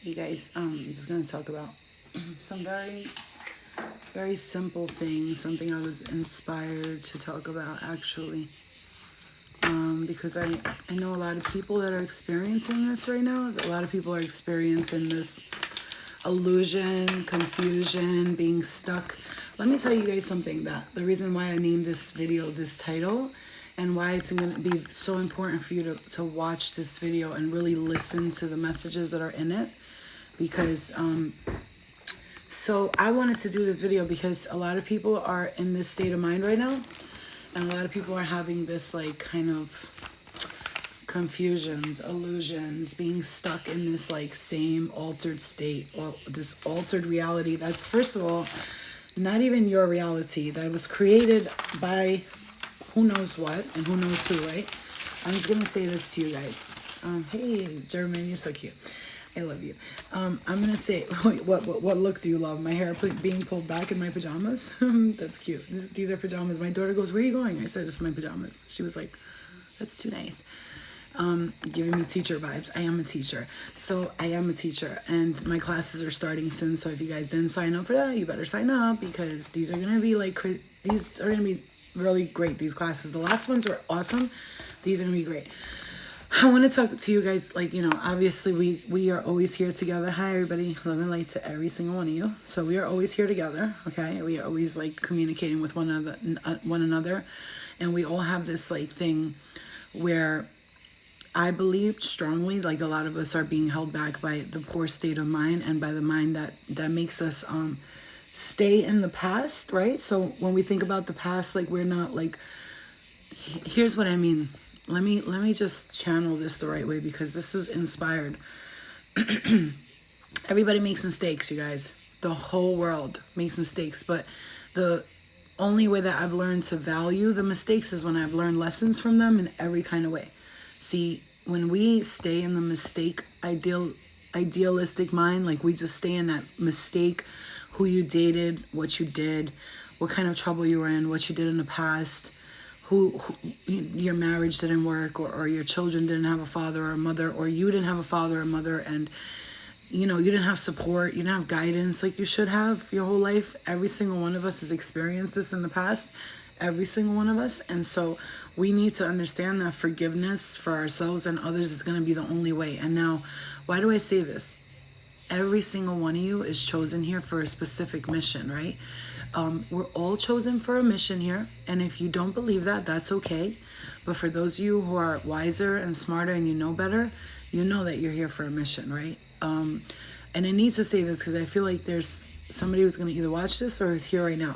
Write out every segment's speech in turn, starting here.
Hey guys, I'm just gonna talk about some very simple things, something I was inspired to talk about actually. Because I know a lot of people that are experiencing this right now. A lot of people are experiencing this illusion, confusion, being stuck. Let me tell you guys something, that the reason why I named this video this title and why it's going to be so important for you to watch this video and really listen to the messages that are in it. Because so I wanted to do this video because a lot of people are in this state of mind right now, and a lot of people are having this like kind of confusions, illusions, being stuck in this like same altered state, or this altered reality that's, first of all, not even your reality, that was created by who knows what and who knows who, right? I'm just gonna say this to you guys. Hey German, you're so cute. I love you. I'm gonna say, wait, what look do you love? My hair being pulled back in my pajamas? That's cute. These are pajamas. My daughter goes, "Where are you going?" I said, "It's my pajamas." She was like, "That's too nice." Giving me teacher vibes. I am a teacher. So I am a teacher, and my classes are starting soon. So if you guys didn't sign up for that, you better sign up, because these are gonna be like, these are gonna be really great. These classes, the last ones were awesome. These are gonna be great. I want to talk to you guys, like, you know, obviously we are always here together. Hi everybody, love and light to every single one of you. So we are always here together, okay? We are always like communicating with one another, and we all have this like thing where I believe strongly, like, a lot of us are being held back by the poor state of mind, and by the mind that makes us stay in the past, right? So when we think about the past, like, we're not like, here's what I mean. Let me just channel this the right way, because this was inspired. Everybody makes mistakes, you guys. The whole world makes mistakes, but the only way that I've learned to value the mistakes is when I've learned lessons from them in every kind of way. See, when we stay in the mistake idealistic mind, like we just stay in that mistake, who you dated, what you did, what kind of trouble you were in, what you did in the past, who your marriage didn't work, or your children didn't have a father or a mother, or you didn't have a father or mother, and you know, you didn't have support, you didn't have guidance like you should have your whole life. Every single one of us has experienced this in the past, every single one of us. And so we need to understand that forgiveness for ourselves and others is going to be the only way. And now, why do I say this? Every single one of you is chosen here for a specific mission, right? We're all chosen for a mission here. And if you don't believe that, that's okay. But for those of you who are wiser and smarter and you know better, you know that you're here for a mission, right? And I need to say this because I feel like there's somebody who's going to either watch this or is here right now.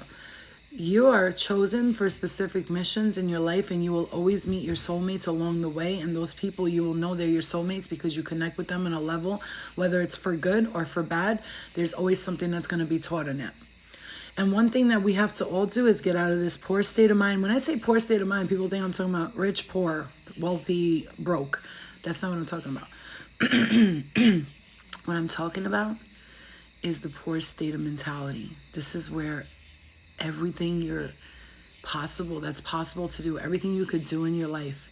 You are chosen for specific missions in your life, and you will always meet your soulmates along the way. And those people, you will know they're your soulmates because you connect with them on a level, whether it's for good or for bad. There's always something that's going to be taught in it. And one thing that we have to all do is get out of this poor state of mind. When I say poor state of mind, people think I'm talking about rich, poor, wealthy, broke. That's not what I'm talking about. What I'm talking about is the poor state of mentality. This is where everything that's possible to do, everything you could do in your life,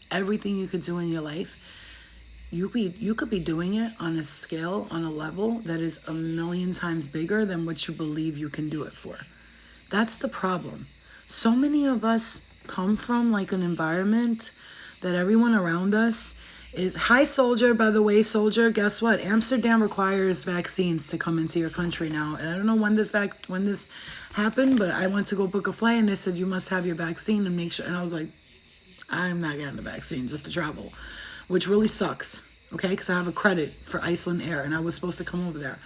you could be doing it on a scale, on a level that is a million times bigger than what you believe you can do it for. That's the problem. So many of us come from like an environment that everyone around us is, hi soldier, by the way, soldier, guess what? Amsterdam requires vaccines to come into your country now. And I don't know when this happened, but I went to go book a flight and they said, you must have your vaccine and make sure. And I was like, I'm not getting the vaccine just to travel, which really sucks. Okay. Cause I have a credit for Iceland Air and I was supposed to come over there,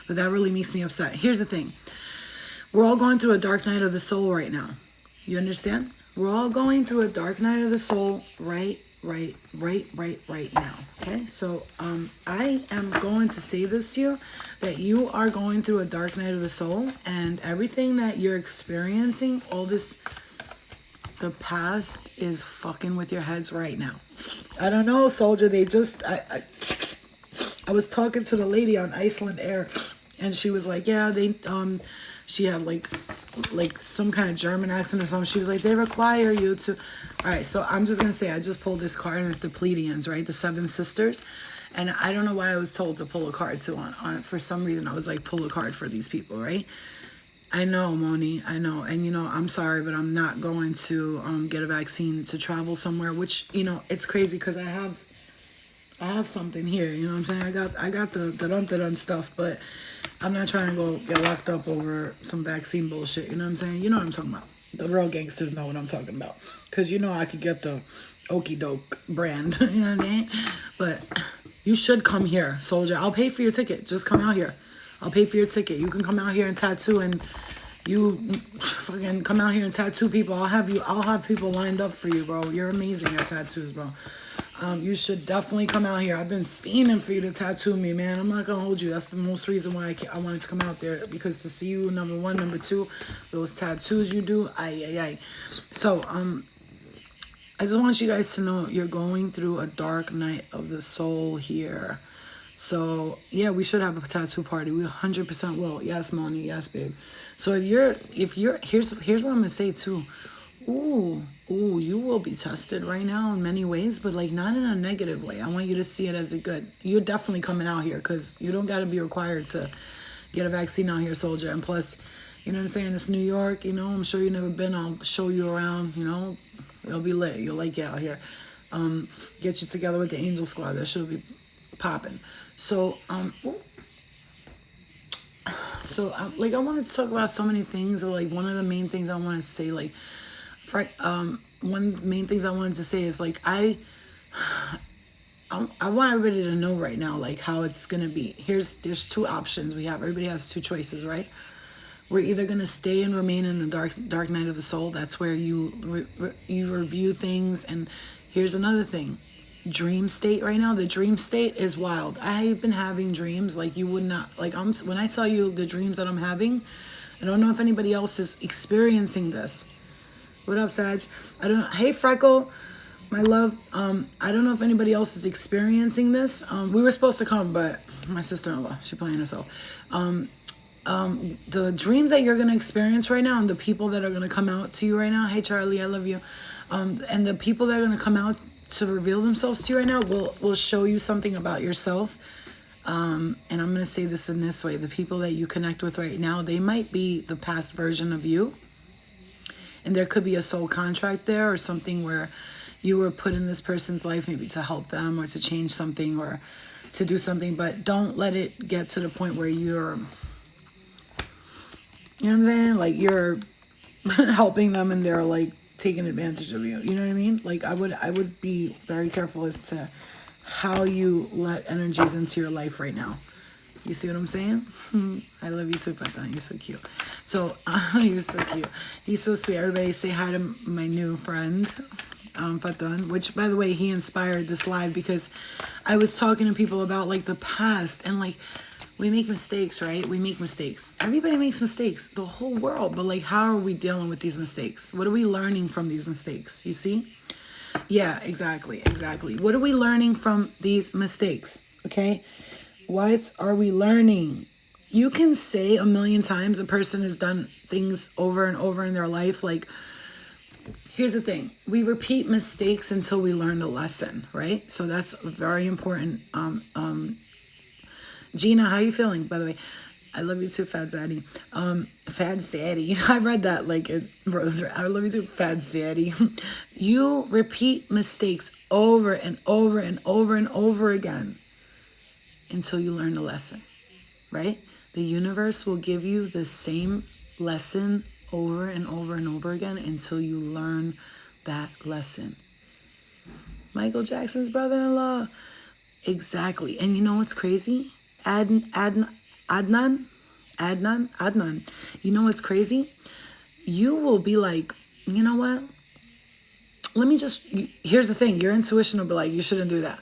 but that really makes me upset. Here's the thing. We're all going through a dark night of the soul right now. You understand? We're all going through a dark night of the soul right now. Okay, so I am going to say this to you, that you are going through a dark night of the soul, and everything that you're experiencing, all this, the past is fucking with your heads right now. I don't know, soldier. They just I was talking to the lady on Iceland Air, and she was like, yeah, they she had like some kind of German accent or something. She was like, they require you to. All right, so I'm just gonna say, I just pulled this card and it's the Pleiadians, right? The 7 sisters. And I don't know why I was told to pull a card too. For some reason, I was like, pull a card for these people, right? I know, Moni, I know. And, I'm sorry, but I'm not going to get a vaccine to travel somewhere, which, it's crazy because I have something here, you know what I'm saying? I got the dun stuff, but I'm not trying to go get locked up over some vaccine bullshit, you know what I'm saying? You know what I'm talking about. The real gangsters know what I'm talking about. Because I could get the Okie Doke brand, you know what I mean? But you should come here, soldier. I'll pay for your ticket. Just come out here. I'll pay for your ticket. You can come out here and tattoo, and you fucking come out here and tattoo people. I'll have people lined up for you, bro. You're amazing at tattoos, bro. You should definitely come out here. I've been fiending for you to tattoo me, man. I'm not gonna hold you. That's the most reason why I wanted to come out there, because to see you, number one, number two, those tattoos you do, ay. So, I just want you guys to know you're going through a dark night of the soul here. So, yeah, we should have a tattoo party. We 100% will. Yes, Moni. Yes, babe. So here's what I'm gonna say too. Ooh, you will be tested right now in many ways, but like not in a negative way. I want you to see it as a good. You're definitely coming out here because you don't got to be required to get a vaccine out here, soldier. And plus, you know what I'm saying? It's New York, I'm sure you've never been. I'll show you around, It'll be lit. You'll like it out here. Get you together with the Angel Squad. That should be popping. So, like I wanted to talk about so many things. Or like one of the main things I wanted to say, like, one main things I wanted to say is like I want everybody to know right now like how it's gonna be. There's two options we have. Everybody has two choices, right? We're either gonna stay and remain in the dark night of the soul. That's where you review things. And here's another thing. Dream state right now. The dream state is wild. I've been having dreams like you would not like. When I tell you the dreams that I'm having, I don't know if anybody else is experiencing this. What up, Sag? I don't know. Hey, Freckle, my love. I don't know if anybody else is experiencing this. We were supposed to come, but my sister-in-law, she's playing herself. The dreams that you're gonna experience right now, and the people that are gonna come out to you right now. Hey, Charlie, I love you. And the people that are gonna come out to reveal themselves to you right now will show you something about yourself. And I'm gonna say this in this way: the people that you connect with right now, they might be the past version of you. And there could be a soul contract there or something where you were put in this person's life maybe to help them or to change something or to do something. But don't let it get to the point where you're, you know what I'm saying? Like you're helping them and they're like taking advantage of you. You know what I mean? Like I would be very careful as to how you let energies into your life right now. You see what I'm saying? I love you too, Patan. You're so cute. So, you're so cute. He's so sweet. Everybody say hi to my new friend, Patan, which, by the way, he inspired this live because I was talking to people about, like, the past. And, like, we make mistakes, right? We make mistakes. Everybody makes mistakes. The whole world. But, like, how are we dealing with these mistakes? What are we learning from these mistakes? You see? Yeah, exactly. What are we learning from these mistakes? Okay? What are we learning? You can say a million times a person has done things over and over in their life. Like, here's the thing. We repeat mistakes until we learn the lesson, right? So that's very important. Gina, how are you feeling, by the way? I love you too, Fat Zaddy. Fat Zaddy. I read that like it rose. I love you too, Fat Zaddy. You repeat mistakes over and over and over and over again until you learn the lesson, right? The universe will give you the same lesson over and over and over again until you learn that lesson. Michael Jackson's brother-in-law. Exactly. And you know what's crazy? Adnan. You know what's crazy? You will be like, you know what? Here's the thing. Your intuition will be like, you shouldn't do that.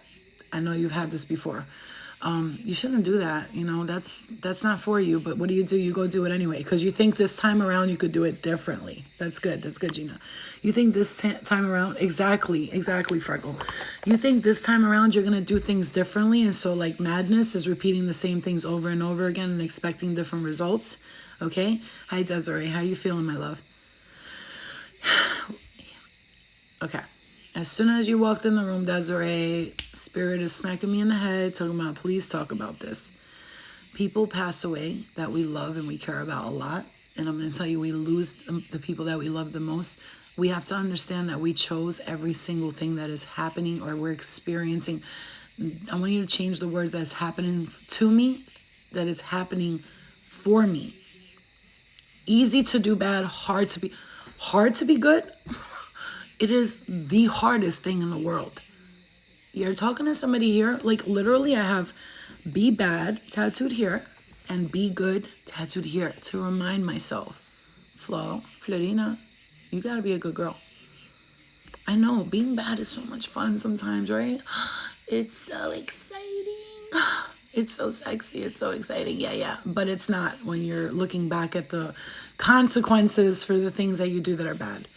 I know you've had this before. You shouldn't do that. That's not for you. But what do? You go do it anyway. Because you think this time around you could do it differently. That's good, Gina. You think this time around, exactly, Freckle. You think this time around you're going to do things differently. And so like madness is repeating the same things over and over again and expecting different results. Okay? Hi, Desiree. How you feeling, my love? Okay. As soon as you walked in the room, Desiree, Spirit is smacking me in the head, talking about, please talk about this. People pass away that we love and we care about a lot. And I'm going to tell you, we lose the people that we love the most. We have to understand that we chose every single thing that is happening or we're experiencing. I want you to change the words that is happening to me, that is happening for me. Easy to do bad, hard to be good. It is the hardest thing in the world. You're talking to somebody here, like literally I have be bad tattooed here and be good tattooed here to remind myself, Florina, you gotta be a good girl. I know being bad is so much fun sometimes, right? It's so exciting. It's so sexy. It's so exciting. Yeah. But it's not when you're looking back at the consequences for the things that you do that are bad.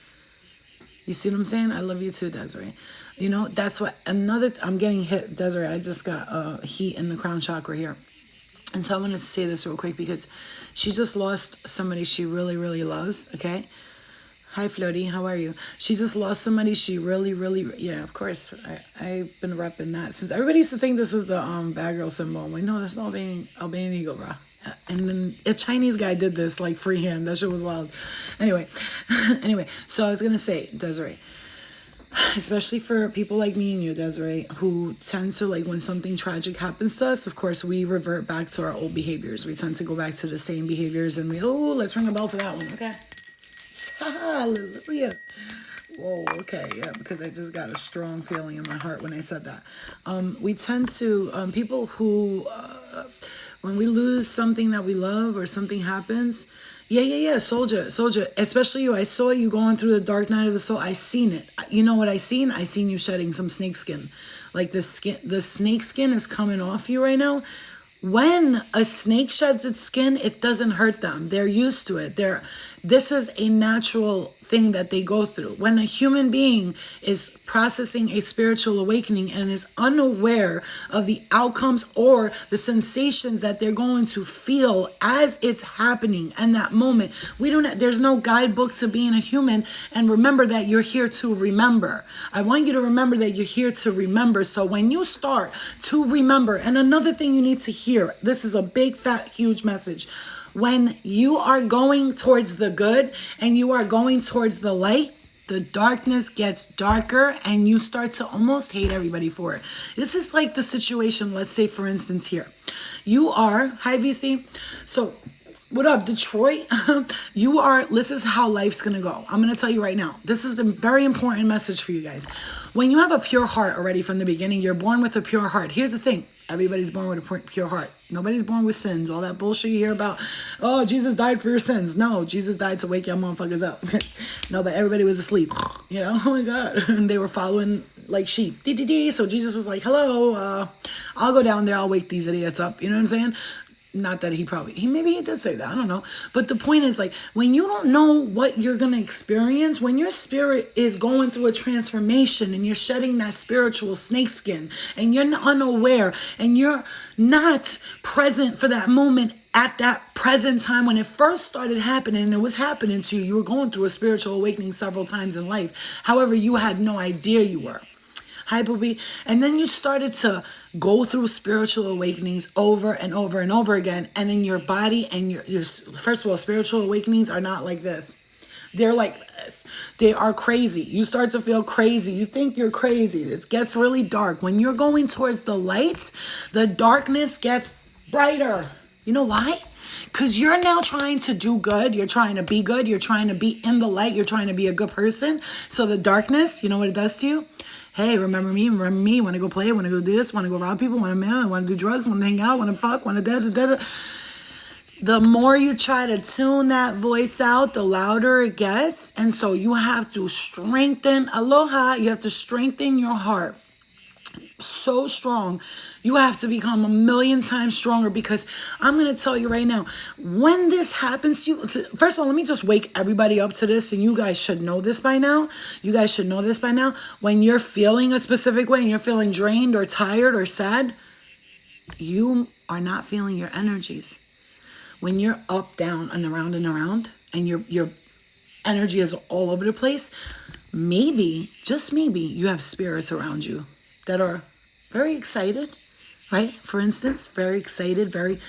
You see what I'm saying? I love you too, Desiree. You know, that's what I'm getting hit, Desiree. I just got heat in the crown chakra here. And so I want to say this real quick because she just lost somebody she really, really loves, okay? Hi, Floaty. How are you? She just lost somebody she really, really... Yeah, of course. I've been repping that since... Everybody used to think this was the bad girl symbol. I'm like, no, that's not Albanian eagle, bro. And then a Chinese guy did this, like, freehand. That shit was wild. Anyway, so I was going to say, Desiree, especially for people like me and you, Desiree, who tend to, like, when something tragic happens to us, of course, we revert back to our old behaviors. We tend to go back to the same behaviors and let's ring a bell for that one, okay? Hallelujah. Whoa, okay, yeah, because I just got a strong feeling in my heart when I said that. We tend to, people who, when we lose something that we love or something happens, soldier, especially you. I saw you going through the dark night of the soul. I seen it. You know what I seen? I seen you shedding some snake skin. Like the snake skin is coming off you right now. When a snake sheds its skin, it doesn't hurt them. They're used to it. This is a natural thing that they go through. When a human being is processing a spiritual awakening and is unaware of the outcomes or the sensations that they're going to feel as it's happening in that moment, there's no guidebook to being a human. And remember that you're here to remember. I want you to remember that you're here to remember. So when you start to remember, and another thing you need to hear, this is a big, fat, huge message. When you are going towards the good and you are going towards the light, the darkness gets darker and you start to almost hate everybody for it. This is like the situation, let's say, for instance, here. You are, hi, VC. So, what up, Detroit? This is how life's going to go. I'm going to tell you right now. This is a very important message for you guys. When you have a pure heart already from the beginning, you're born with a pure heart. Here's the thing. Everybody's born with a pure heart. Nobody's born with sins. All that bullshit you hear about, oh, Jesus died for your sins. No, Jesus died to wake y'all motherfuckers up. No, but everybody was asleep. You know, oh my God. And they were following like sheep. So Jesus was like, hello, I'll go down there. I'll wake these idiots up. You know what I'm saying? Not that maybe he did say that. I don't know. But the point is, like, when you don't know what you're going to experience, when your spirit is going through a transformation and you're shedding that spiritual snakeskin and you're unaware and you're not present for that moment at that present time when it first started happening and it was happening to you, you were going through a spiritual awakening several times in life. However, you had no idea you were. Hi, Booby. And then you started to go through spiritual awakenings over and over and over again. And in your body and your first of all, spiritual awakenings are not like this. They're like this. They are crazy. You start to feel crazy. You think you're crazy. It gets really dark. When you're going towards the light, the darkness gets brighter. You know why? Because you're now trying to do good. You're trying to be good. You're trying to be in the light. You're trying to be a good person. So the darkness, you know what it does to you? Hey, remember me? Want to go play? Want to go do this? Want to go rob people? Want to man? Want to do drugs? Want to hang out? Want to fuck? Want to da. The more you try to tune that voice out, the louder it gets. And so you have to strengthen, aloha, you have to strengthen your heart. So strong. You have to become 1,000,000 times stronger, because I'm going to tell you right now, when this happens to you, first of all, let me just wake everybody up to this, and you guys should know this by now. When you're feeling a specific way and you're feeling drained or tired or sad, you are not feeling your energies. When you're up, down, and around, and your energy is all over the place, maybe, just maybe, you have spirits around you that are very excited, right? For instance, very excited, very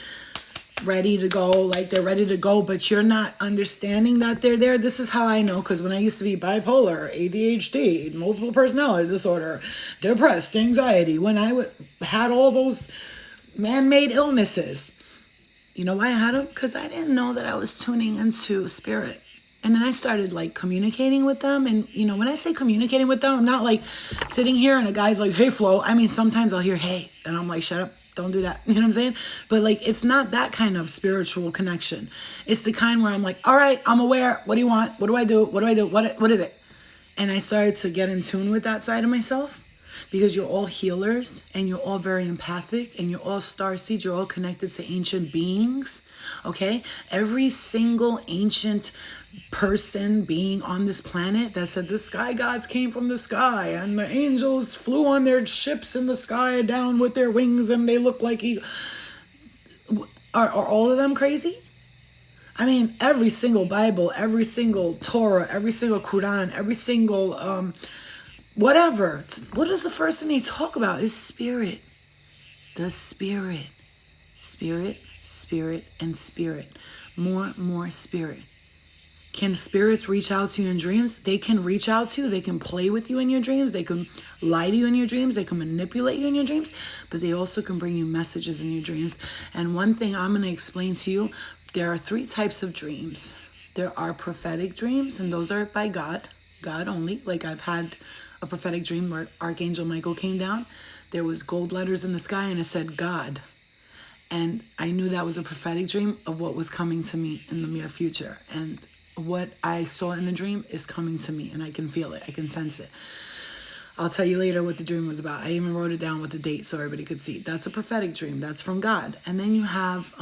ready to go, like they're ready to go, but you're not understanding that they're there. This is how I know, because when I used to be bipolar, ADHD, multiple personality disorder, depressed, anxiety, when I had all those man-made illnesses, you know why I had them? Because I didn't know that I was tuning into spirit. And then I started like communicating with them. And, you know, when I say communicating with them, I'm not like sitting here and a guy's like, hey, Flo. I mean, sometimes I'll hear, hey, and I'm like, shut up. Don't do that. You know what I'm saying? But like, it's not that kind of spiritual connection. It's the kind where I'm like, all right, I'm aware. What do you want? What do I do? What do I do? What is it? And I started to get in tune with that side of myself, because you're all healers and you're all very empathic and you're all star seeds. You're all connected to ancient beings. Okay. Every single ancient person, being on this planet that said the sky gods came from the sky and the angels flew on their ships in the sky down with their wings and they look like are all of them crazy? I mean, every single Bible, every single Torah, every single Quran, every single whatever. What is the first thing they talk about? Is spirit. The spirit. Spirit, spirit, and spirit. More spirit. Can spirits reach out to you in dreams? They can reach out to you. They can play with you in your dreams. They can lie to you in your dreams. They can manipulate you in your dreams. But they also can bring you messages in your dreams. And one thing I'm going to explain to you, there are 3 types of dreams. There are prophetic dreams, and those are by God. God only. Like I've had a prophetic dream where Archangel Michael came down. There was gold letters in the sky and it said God. And I knew that was a prophetic dream of what was coming to me in the near future. And what I saw in the dream is coming to me, and I can feel it. I can sense it. I'll tell you later what the dream was about. I even wrote it down with the date so everybody could see. That's a prophetic dream. That's from God. And then you have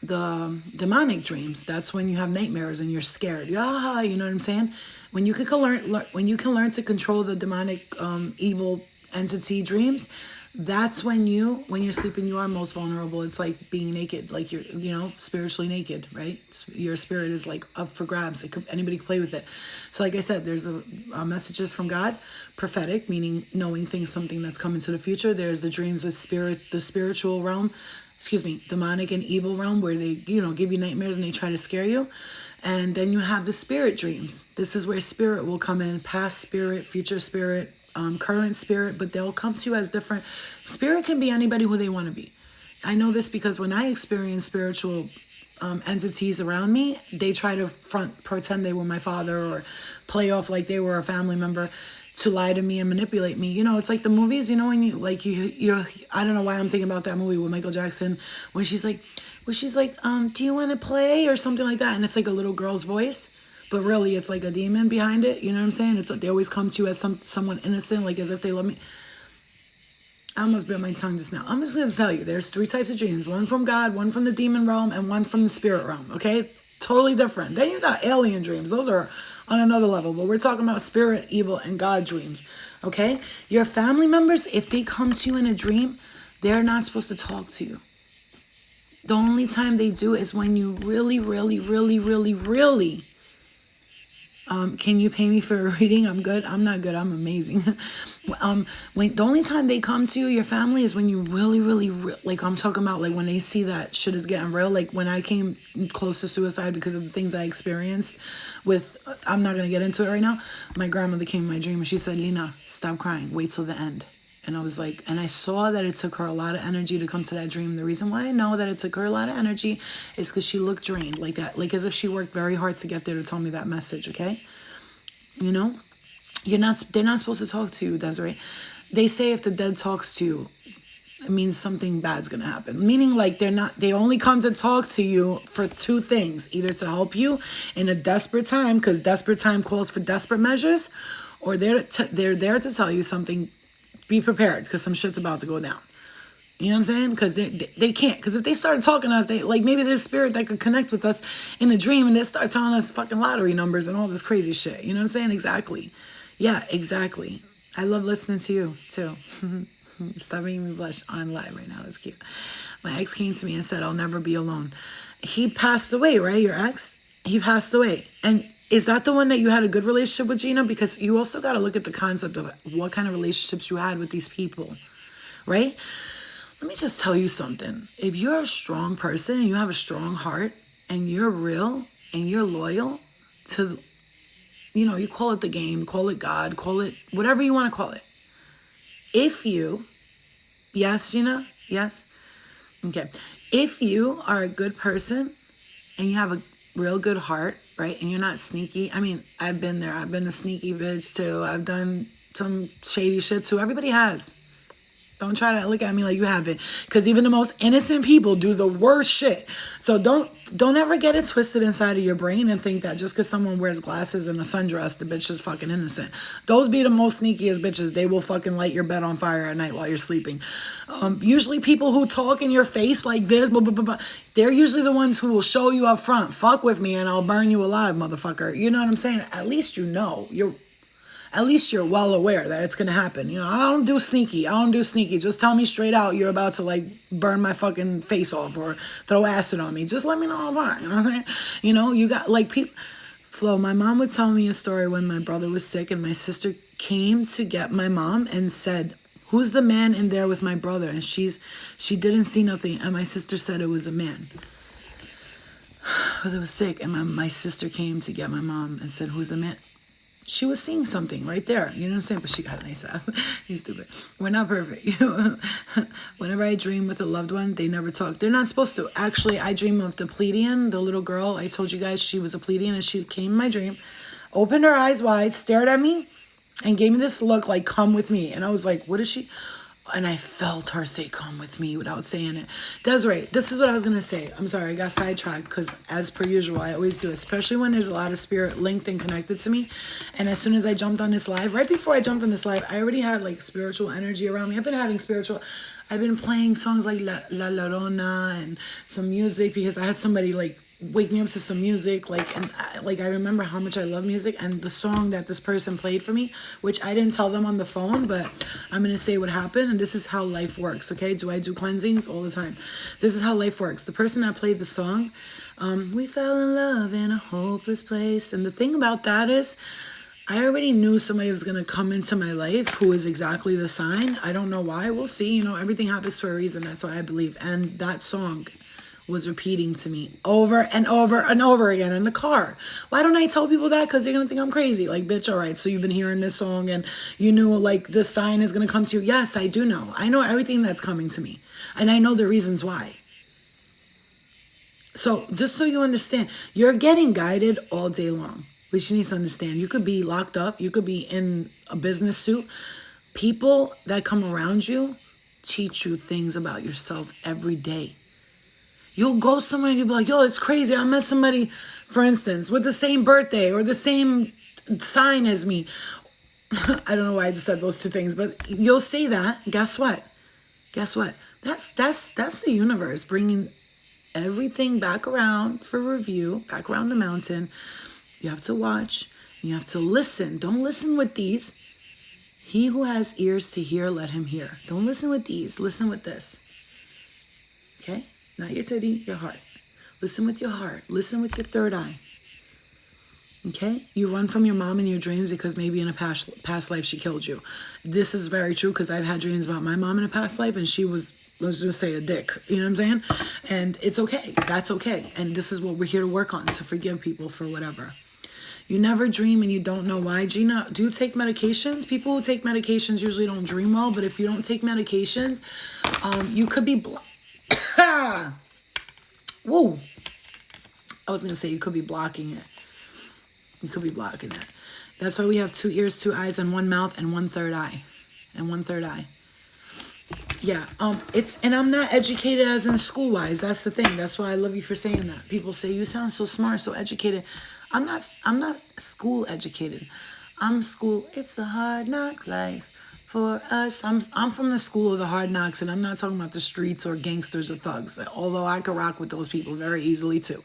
the demonic dreams. That's when you have nightmares and you're scared. Yeah, you know what I'm saying? When you can learn to control the demonic evil entity dreams, that's when you're sleeping, you are most vulnerable. It's like being naked, like you're, spiritually naked, right? Your spirit is like up for grabs. Anybody can play with it. So like I said, there's messages from God, prophetic, meaning knowing something that's coming to the future. There's the dreams with the spiritual realm, demonic and evil realm, where they, give you nightmares and they try to scare you. And then you have the spirit dreams. This is where spirit will come in, past spirit, future spirit, current spirit, but they'll come to you as different. Spirit can be anybody who they want to be. I know this because when I experience spiritual entities around me, they try to pretend they were my father or play off like they were a family member to lie to me and manipulate me. It's like the movies, when you're I don't know why I'm thinking about that movie with Michael Jackson when she's like, do you want to play or something like that? And it's like a little girl's voice. But really, it's like a demon behind it. You know what I'm saying? It's like they always come to you as someone innocent, like as if they love me. I almost bit my tongue just now. I'm just going to tell you, there's 3 types of dreams. One from God, one from the demon realm, and one from the spirit realm. Okay? Totally different. Then you got alien dreams. Those are on another level. But we're talking about spirit, evil, and God dreams. Okay? Your family members, if they come to you in a dream, they're not supposed to talk to you. The only time they do is when you really, really, really, really, really... can you pay me for a reading? I'm good. I'm not good. I'm amazing. When the only time they come to you, your family, is when you really, really, like I'm talking about, like when they see that shit is getting real. Like when I came close to suicide because of the things I experienced with, I'm not going to get into it right now. My grandmother came in my dream and she said, Lena, stop crying. Wait till the end. And I was like, and I saw that it took her a lot of energy to come to that dream. The reason why I know that it took her a lot of energy is because she looked drained like that, like as if she worked very hard to get there to tell me that message, okay? They're not supposed to talk to you, Desiree. They say if the dead talks to you, it means something bad's going to happen. Meaning like they only come to talk to you for 2 things, either to help you in a desperate time, because desperate time calls for desperate measures, or they're there to tell you something. Be prepared because some shit's about to go down. You know what I'm saying? Because they can't. Because if they started talking to us, they like maybe there's a spirit that could connect with us in a dream and they start telling us fucking lottery numbers and all this crazy shit. You know what I'm saying? Exactly. Yeah, exactly. I love listening to you too. Stop making me blush on live right now. That's cute. My ex came to me and said, I'll never be alone. He passed away, right? Your ex? He passed away. And Is that the one that you had a good relationship with, Gina? Because you also got to look at the concept of what kind of relationships you had with these people, right? Let me just tell you something. If you're a strong person and you have a strong heart and you're real and you're loyal to, you call it the game, call it God, call it whatever you want to call it. If you, yes, Gina, yes? Okay. If you are a good person and you have a real good heart, right? And you're not sneaky. I mean, I've been there. I've been a sneaky bitch too. I've done some shady shit too. Everybody has. Don't try to look at me like you haven't. Because even the most innocent people do the worst shit. So don't ever get it twisted inside of your brain and think that just because someone wears glasses and a sundress, the bitch is fucking innocent. Those be the most sneakiest bitches. They will fucking light your bed on fire at night while you're sleeping. Usually people who talk in your face like this, they're usually the ones who will show you up front. Fuck with me and I'll burn you alive, motherfucker. You know what I'm saying? At least you know. At least you're well aware that it's going to happen. I don't do sneaky. Just tell me straight out you're about to burn my fucking face off or throw acid on me. Just let me know about it. You know what I'm saying? You got people. Flo, my mom would tell me a story when my brother was sick and my sister came to get my mom and said, "Who's the man in there with my brother?" And she didn't see nothing. And my sister said it was a man. Brother was sick. And my sister came to get my mom and said, "Who's the man?" She was seeing something right there. You know what I'm saying? But she got a nice ass. He's stupid. We're not perfect. Whenever I dream with a loved one, they never talk. They're not supposed to. Actually, I dream of the plebeian, the little girl. I told you guys she was a plebeian and she came in my dream, opened her eyes wide, stared at me, and gave me this look like, "Come with me." And I was like, what is she? And I felt her say, "Come with me," without saying it. Desiree, this is what I was going to say. I'm sorry, I got sidetracked because as per usual, I always do, especially when there's a lot of spirit linked and connected to me. And as soon as I jumped on this live, right before I jumped on this live, I already had spiritual energy around me. I've been playing songs like La Llorona and some music because I had somebody wake me up to some music, I remember how much I love music, and the song that this person played for me, which I didn't tell them on the phone, but I'm gonna say what happened, and this is how life works. Okay, do I do cleansings all the time? This is how life works. The person that played the song, we fell in love in a hopeless place, and the thing about that is, I already knew somebody was going to come into my life who is exactly the sign. I don't know why. We'll see. Everything happens for a reason. That's what I believe. And that song was repeating to me over and over and over again in the car. Why don't I tell people that? Because they're going to think I'm crazy. Bitch, all right, so you've been hearing this song and you knew this sign is going to come to you. Yes, I do know. I know everything that's coming to me. And I know the reasons why. So just so you understand, you're getting guided all day long. Which you need to understand. You could be locked up. You could be in a business suit. People that come around you teach you things about yourself every day. You'll go somewhere and you'll be like, "Yo, it's crazy. I met somebody, for instance, with the same birthday or the same sign as me." I don't know why I just said those two things, but you'll say that. Guess what? That's the universe bringing everything back around for review, back around the mountain. You have to watch. You have to listen. Don't listen with these. He who has ears to hear, let him hear. Don't listen with these. Listen with this. Okay? Not your titty, your heart. Listen with your heart. Listen with your third eye. Okay? You run from your mom in your dreams because maybe in a past life she killed you. This is very true because I've had dreams about my mom in a past life and she was, let's just say, a dick. You know what I'm saying? And it's okay. That's okay. And this is what we're here to work on, to forgive people for whatever. You never dream and you don't know why. Gina, do you take medications? People who take medications usually don't dream well, but if you don't take medications, you could be... Whoa. I was going to say you could be blocking it. You could be blocking it. That's why we have 2 ears, 2 eyes, and 1 mouth, and 1 third eye. Yeah, and I'm not educated as in school-wise. That's the thing. That's why I love you for saying that. People say, "You sound so smart, so educated." I'm not school educated. It's a hard knock life for us. I'm from the school of the hard knocks, and I'm not talking about the streets or gangsters or thugs, although I could rock with those people very easily too.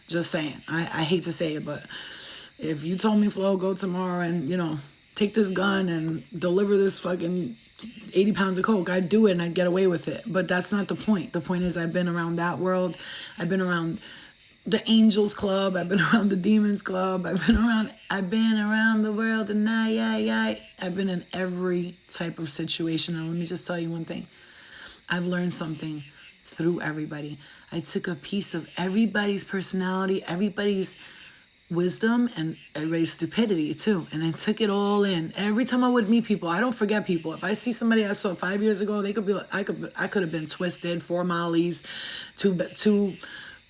Just saying. I hate to say it, but if you told me, "Flo, go tomorrow and, take this gun and deliver this fucking 80 pounds of coke," I'd do it and I'd get away with it. But that's not the point. The point is I've been around that world. I've been around the Angels Club. I've been around the Demons Club. I've been around the world and I've been in every type of situation. And let me just tell you one thing. I've learned something through everybody. I took a piece of everybody's personality, everybody's wisdom, and everybody's stupidity too. And I took it all in. Every time I would meet people, I don't forget people. If I see somebody I saw 5 years ago, they could be like, I could have been twisted, 4 mollies,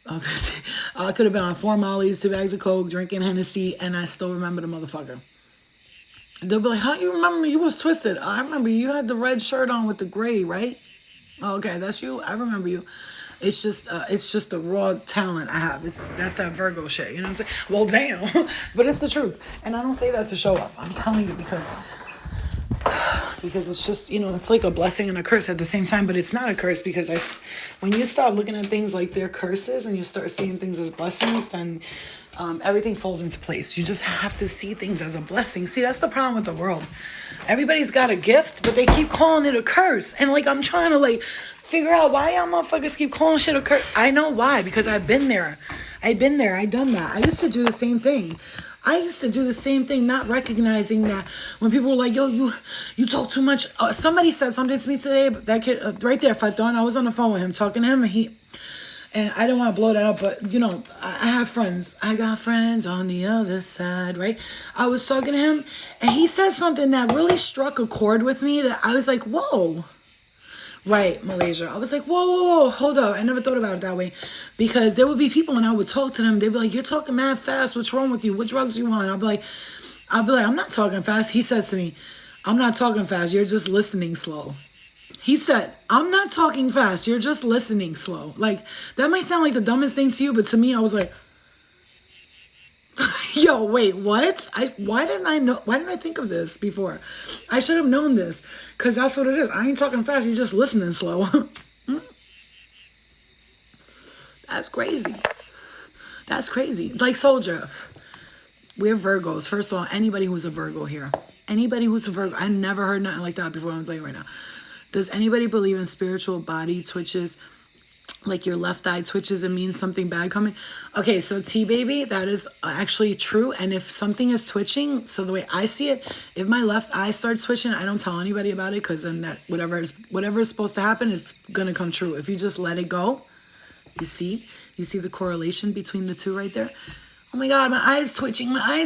I could have been on 4 mollies, 2 bags of coke, drinking Hennessy, and I still remember the motherfucker. They'll be like, how do you remember me? You was twisted. I remember you had the red shirt on with the gray, right? Oh, okay, that's you. I remember you. It's just the raw talent I have. That's that Virgo shit. You know what I'm saying? Well, damn. But it's the truth. And I don't say that to show off. I'm telling you because it's just, it's like a blessing and a curse at the same time. But it's not a curse because when you start looking at things like they're curses and you start seeing things as blessings, then everything falls into place. You just have to see things as a blessing. See, that's the problem with the world. Everybody's got a gift, but they keep calling it a curse. And I'm trying to figure out why y'all motherfuckers keep calling shit a curse. I know why, because I've been there. I done that. I used to do the same thing. Not recognizing that when people were like, yo, you talk too much. Somebody said something to me today, but that kid right there, Faton, I was on the phone with him, talking to him, and I didn't want to blow that up, but, I have friends. I got friends on the other side, right? I was talking to him, and he said something that really struck a chord with me that I was like, whoa. Right, Malaysia. I was like, whoa, hold up. I never thought about it that way. Because there would be people, and I would talk to them. They'd be like, you're talking mad fast. What's wrong with you? What drugs you on? I'll be like, I'm not talking fast. He says to me, I'm not talking fast. You're just listening slow. He said, I'm not talking fast. You're just listening slow. That might sound like the dumbest thing to you, but to me, I was like, yo, wait, what? Why didn't I think of this before? I should have known this, because that's what it is. I ain't talking fast. He's just listening slow. That's crazy. Like Soldier. We're Virgos. First of all, anybody who's a Virgo here. Anybody who's a Virgo. I never heard nothing like that before. I'm telling you right now. Does anybody believe in spiritual body twitches? Like your left eye twitches, it means something bad coming. Okay, so T-Baby, that is actually true. And if something is twitching, so the way I see it, if my left eye starts twitching, I don't tell anybody about it, because then that whatever is supposed to happen is gonna come true. If you just let it go, you see the correlation between the two right there. Oh my God, my eye is twitching, right?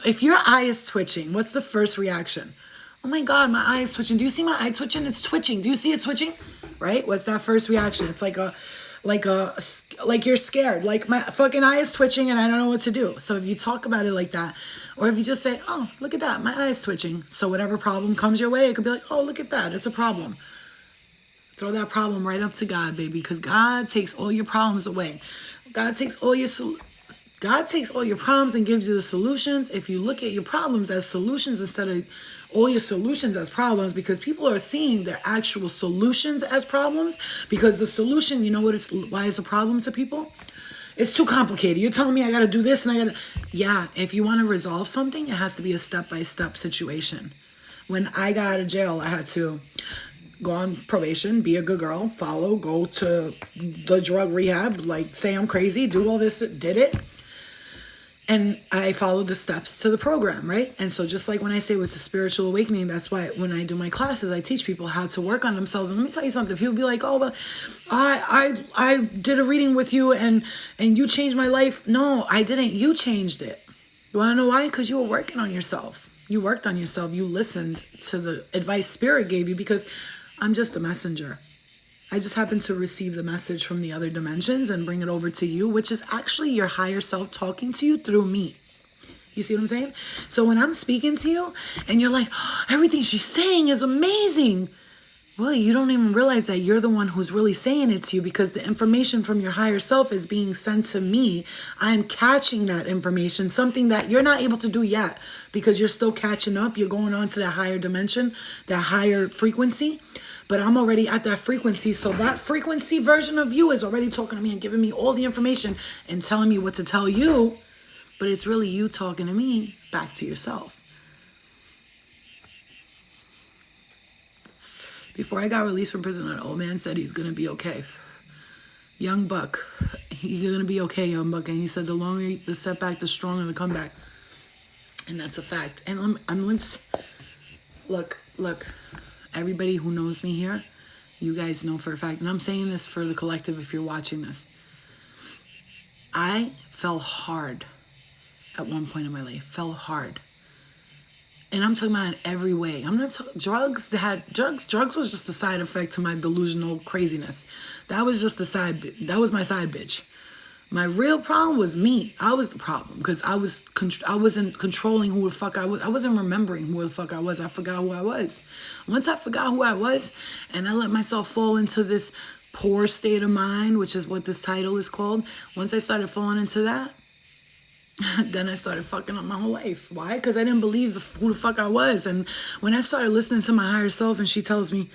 If your eye is twitching, what's the first reaction? Oh my God, my eye is twitching. Do you see my eye twitching? It's twitching. Do you see it twitching? Right? What's that first reaction? It's like you're scared. Like my fucking eye is twitching and I don't know what to do. So if you talk about it like that, or if you just say, oh, look at that, my eye is twitching. So whatever problem comes your way, it could be like, oh, look at that, it's a problem. Throw that problem right up to God, baby, because God takes all your problems away. God takes all your problems and gives you the solutions. If you look at your problems as solutions instead of all your solutions as problems, because people are seeing their actual solutions as problems, because the solution, why it's a problem to people? It's too complicated. You're telling me I got to do this and yeah, if you want to resolve something, it has to be a step-by-step situation. When I got out of jail, I had to go on probation, be a good girl, go to the drug rehab, say I'm crazy, do all this, did it. And I followed the steps to the program, right? And so just like when I say it's a spiritual awakening, that's why when I do my classes, I teach people how to work on themselves. And let me tell you something. People be like, oh, but I did a reading with you and you changed my life. No, I didn't. You changed it. You want to know why? Because you were working on yourself. You worked on yourself. You listened to the advice Spirit gave you, because I'm just a messenger. I just happen to receive the message from the other dimensions and bring it over to you, which is actually your higher self talking to you through me. You see what I'm saying? So when I'm speaking to you and you're like, oh, everything she's saying is amazing. Well, you don't even realize that you're the one who's really saying it to you, because the information from your higher self is being sent to me. I'm catching that information, something that you're not able to do yet because you're still catching up. You're going on to that higher dimension, that higher frequency. But I'm already at that frequency. So that frequency version of you is already talking to me and giving me all the information and telling me what to tell you. But it's really you talking to me back to yourself. Before I got released from prison, an old man said he's going to be okay. Young Buck, you're going to be okay, Young Buck. And he said the longer the setback, the stronger the comeback. And that's a fact. And look, everybody who knows me here, you guys know for a fact, and I'm saying this for the collective if you're watching this, I fell hard at one point in my life. Fell hard. And I'm talking about in every way. I'm not talking drugs was just a side effect to my delusional craziness. That was just that was my side bitch. My real problem was me. I was the problem because I wasn't controlling who the fuck I was. I wasn't remembering who the fuck I was. I forgot who I was. Once I forgot who I was and I let myself fall into this poor state of mind, which is what this title is called. Once I started falling into that, then I started fucking up my whole life. Why? Because I didn't believe who the fuck I was. And when I started listening to my higher self and she tells me,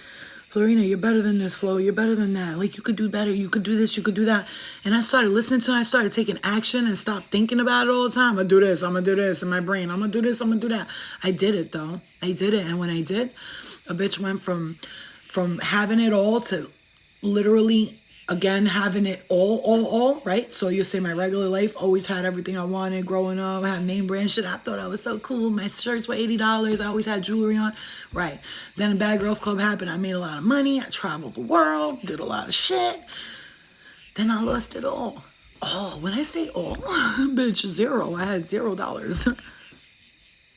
Florina, you're better than this, Flo. You're better than that. Like, you could do better. You could do this. You could do that. And I started listening to it. I started taking action and stopped thinking about it all the time. I'm going to do this. I'm going to do this in my brain. I'm going to do this. I'm going to do that. I did it, though. I did it. And when I did, a bitch went from having it all to literally again, having it all, right? So you say my regular life, always had everything I wanted growing up. I had name brand shit. I thought I was so cool. My shirts were $80. I always had jewelry on. Right. Then a Bad Girls Club happened. I made a lot of money. I traveled the world, did a lot of shit. Then I lost it all. Oh, when I say all, bitch, zero. I had $0.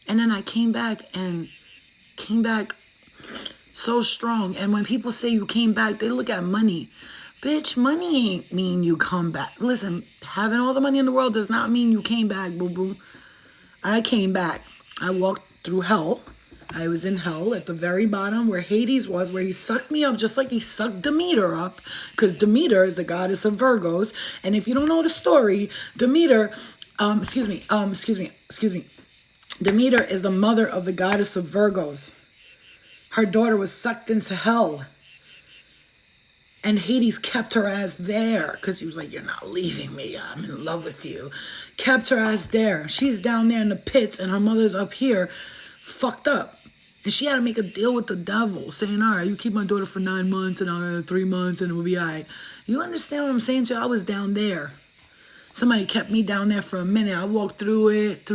And then I came back so strong. And when people say you came back, they look at money. Bitch, money ain't mean you come back. Listen, having all the money in the world does not mean you came back, boo-boo. I came back. I walked through hell. I was in hell at the very bottom where Hades was, where he sucked me up just like he sucked Demeter up, because Demeter is the goddess of Virgos. And if you don't know the story, Demeter, Demeter is the mother of the goddess of Virgos. Her daughter was sucked into hell. And Hades kept her ass there because he was like, you're not leaving me. I'm in love with you. Kept her ass there. She's down there in the pits and her mother's up here fucked up. And she had to make a deal with the devil saying, all right, you keep my daughter for 9 months and I'll 3 months and it will be all right. You understand what I'm saying to you? I was down there. Somebody kept me down there for a minute. I walked through it,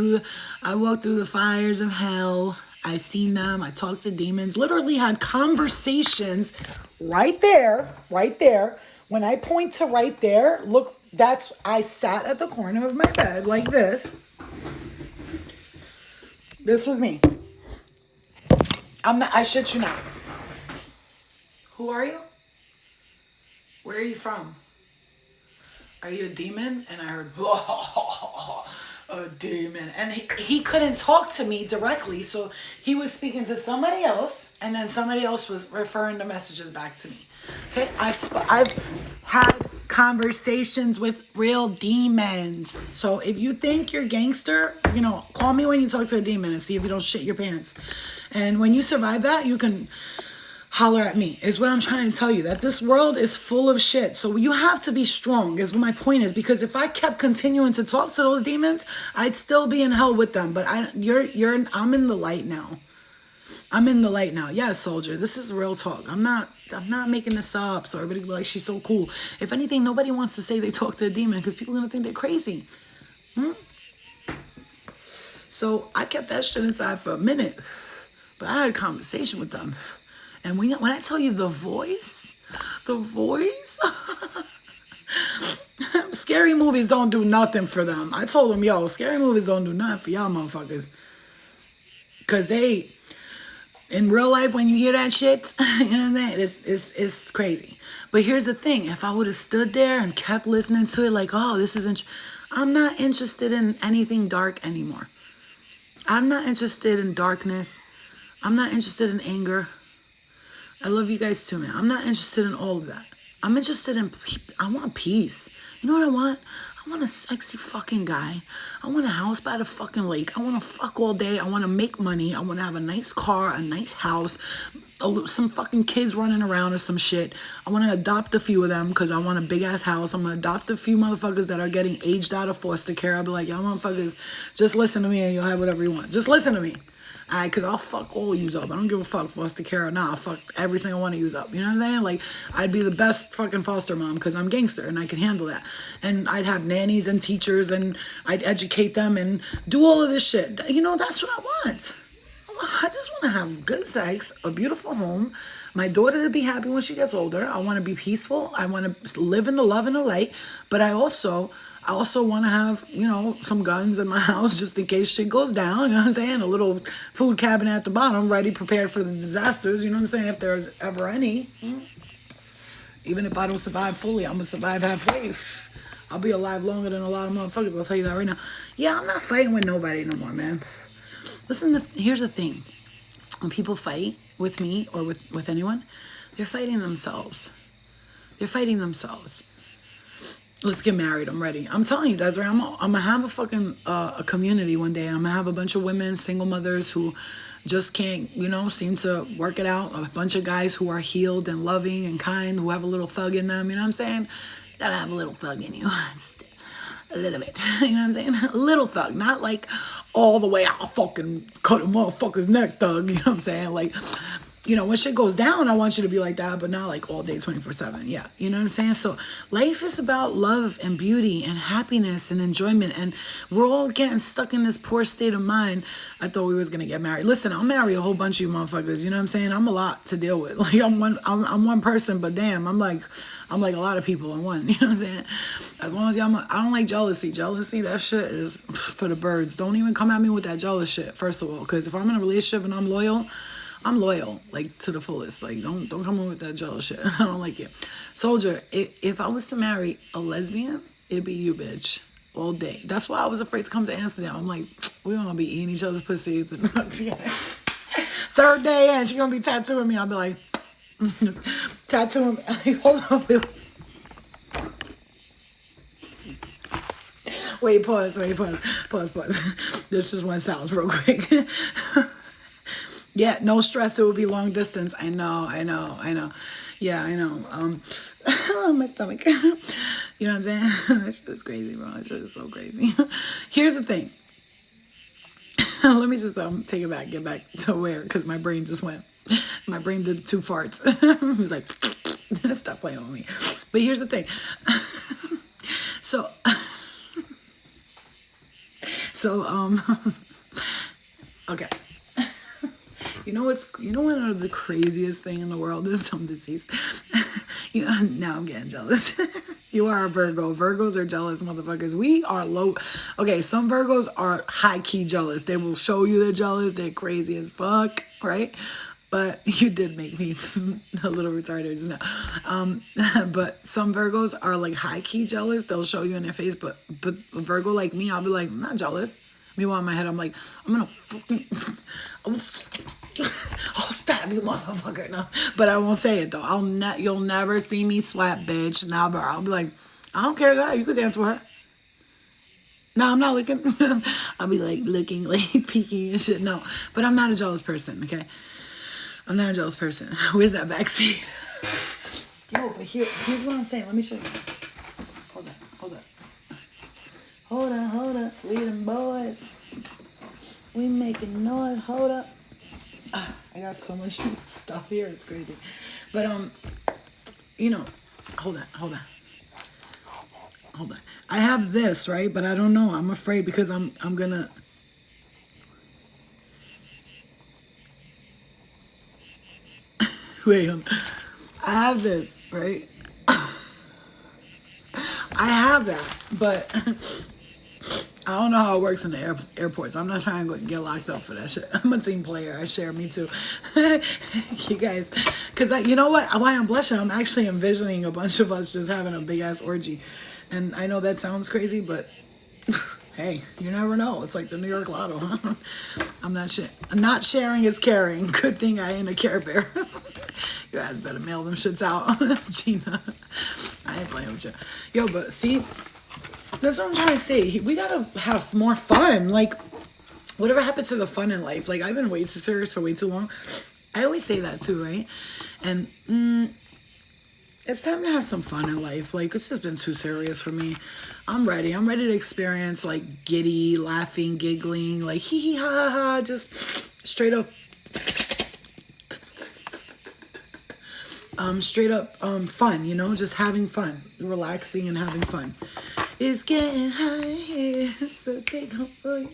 I walked through the fires of hell. I seen them. I talked to demons. Literally had conversations right there. When I point to right there, look, I sat at the corner of my bed like this. This was me. I shit you not. Who are you? Where are you from? Are you a demon? And I heard, a demon. And he couldn't talk to me directly, so he was speaking to somebody else, and then somebody else was referring the messages back to me. Okay, I've had conversations with real demons. So if you think you're gangster, call me when you talk to a demon and see if you don't shit your pants. And when you survive that, you can holler at me, is what I'm trying to tell you, that this world is full of shit. So you have to be strong, is what my point is, because if I kept continuing to talk to those demons, I'd still be in hell with them. But I'm in the light now. I'm in the light now. Yeah, soldier, this is real talk. I'm not making this up so everybody can be like, she's so cool. If anything, nobody wants to say they talk to a demon because people are going to think they're crazy. So I kept that shit inside for a minute, but I had a conversation with them. And when I tell you the voice, scary movies don't do nothing for them. I told them, yo, scary movies don't do nothing for y'all motherfuckers. Because in real life, when you hear that shit, you know what I'm saying? It's crazy. But here's the thing. If I would have stood there and kept listening to it like, oh, I'm not interested in anything dark anymore. I'm not interested in darkness. I'm not interested in anger. I love you guys too, man. I'm not interested in all of that. I'm interested in, I want peace. You know what I want? I I want a sexy fucking guy. I want a house by the fucking lake. I want to fuck all day. I want to make money. I want to have a nice car, a nice house, some fucking kids running around or some shit. I want to adopt a few of them because I want a big ass house. I'm going to adopt a few motherfuckers that are getting aged out of foster care. I'll be like, y'all motherfuckers, just listen to me and you'll have whatever you want. Just listen to me. Alright, because I'll fuck all of yous up. I don't give a fuck foster care or not. I'll fuck every single one of yous up. You know what I'm saying? Like, I'd be the best fucking foster mom because I'm gangster and I can handle that. And I'd have nannies and teachers and I'd educate them and do all of this shit. You know, that's what I want. I just want to have good sex, a beautiful home, my daughter to be happy when she gets older. I want to be peaceful. I want to live in the love and the light. But I also want to have, you know, some guns in my house just in case shit goes down. You know what I'm saying? A little food cabinet at the bottom, ready, prepared for the disasters. You know what I'm saying? If there's ever any. Even if I don't survive fully, I'm going to survive halfway. I'll be alive longer than a lot of motherfuckers. I'll tell you that right now. Yeah, I'm not fighting with nobody no more, man. Listen, here's the thing. When people fight with me or with anyone, they're fighting themselves. They're fighting themselves. Let's get married. I'm ready. I'm telling you, Desiree, I'm going to have a fucking a community one day. And I'm going to have a bunch of women, single mothers who just can't, you know, seem to work it out. A bunch of guys who are healed and loving and kind, who have a little thug in them. You know what I'm saying? You got to have a little thug in you. A little bit. You know what I'm saying? A little thug. Not like all the way I'll fucking cut a motherfucker's neck thug. You know what I'm saying? Like, you know, when shit goes down, I want you to be like that, but not like all day 24/7. Yeah. You know what I'm saying? So life is about love and beauty and happiness and enjoyment. And we're all getting stuck in this poor state of mind. I thought we was going to get married. Listen, I'll marry a whole bunch of you motherfuckers. You know what I'm saying? I'm a lot to deal with. Like I'm one person, but damn, I'm like a lot of people in one. You know what I'm saying? As long as y'all, I don't like jealousy. Jealousy, that shit is for the birds. Don't even come at me with that jealous shit, first of all. Because if I'm in a relationship and I'm loyal, like, to the fullest. Like, don't come in with that jealous shit. I don't like it. Soldier, if I was to marry a lesbian, it'd be you, bitch. All day. That's why I was afraid to come to Amsterdam. I'm like, we're going to be eating each other's pussy. Third day in, she's going to be tattooing me. I'll be like, tattooing me. Hold on. Wait, pause. This just went south real quick. Yeah, no stress. It would be long distance. I know. Yeah, I know. My stomach. You know what I'm saying? That shit is crazy, bro. That shit is so crazy. Here's the thing. Let me just take it back. Get back to where, because my brain just went. My brain did 2 farts. It was like, stop playing with me. But here's the thing. So, okay. You know one of the craziest thing in the world is I'm deceased. Now I'm getting jealous. You are a Virgo. Virgos are jealous motherfuckers. We are low. Okay, some Virgos are high key jealous. They will show you they're jealous. They're crazy as fuck, right? But you did make me a little retarded just now. But some Virgos are like high key jealous. They'll show you in their face. But a Virgo like me, I'll be like, I'm not jealous. Meanwhile, in my head, I'm like, I'll stab you, motherfucker. No, but I won't say it though. You'll never see me slap, bitch. Never. I'll be like, I don't care, guy. You could dance with her. No, I'm not looking. I'll be like looking, like peeking and shit. No, but I'm not a jealous person. Okay, I'm not a jealous person. Where's that vaccine? Yo, but here's what I'm saying. Let me show you. Hold up. We them boys. We making noise. Hold up. I got so much stuff here. It's crazy. But, hold on. I have this, right? But I don't know. I'm afraid because I'm gonna. Wait, I have this, right? I have that, but I don't know how it works in the airports. I'm not trying to get locked up for that shit. I'm a team player. I share me too. You guys, because you know what? Why I'm blushing, I'm actually envisioning a bunch of us just having a big ass orgy. And I know that sounds crazy, but hey, you never know. It's like the New York Lotto, huh? I'm not not sharing is caring. Good thing I ain't a Care Bear. You guys better mail them shits out. Gina, I ain't playing with you. Yo, but see, That's what I'm trying to say. We gotta have more fun. Like, whatever happens to the fun in life? Like, I've been way too serious for way too long. I always say that too, right? And it's time to have some fun in life. Like, it's just been too serious for me. I'm ready. I'm ready to experience, like, giddy, laughing, giggling, like, hee hee ha ha ha, just straight up fun, you know, just having fun, relaxing and having fun. It's getting high here, so take hold.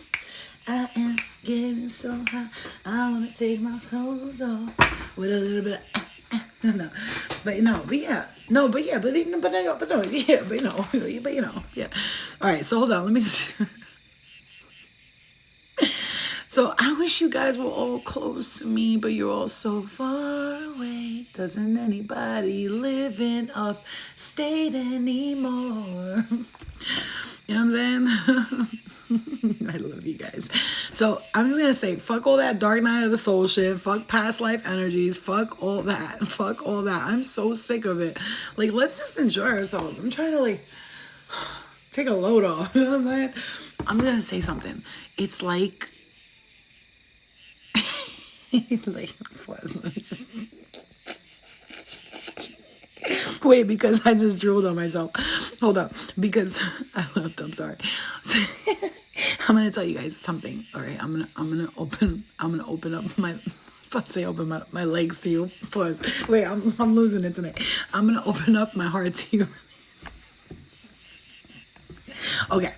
I am getting so high, I wanna take my clothes off with a little bit of yeah. All right, so hold on, let me just. So I wish you guys were all close to me, but you're all so far away. Doesn't anybody live in upstate anymore? You know what I'm saying? I love you guys. So I'm just going to say, fuck all that dark night of the soul shit. Fuck past life energies. Fuck all that. Fuck all that. I'm so sick of it. Like, let's just enjoy ourselves. I'm trying to, like, take a load off. You know what I'm saying? I'm going to say something. It's like... Wait, because I just drooled on myself. Hold up, because I left. I'm sorry. I'm gonna tell you guys something. All right, I'm gonna open up my. I was about to say open my legs to you. Pause. Wait, I'm losing it tonight. I'm gonna open up my heart to you. Okay.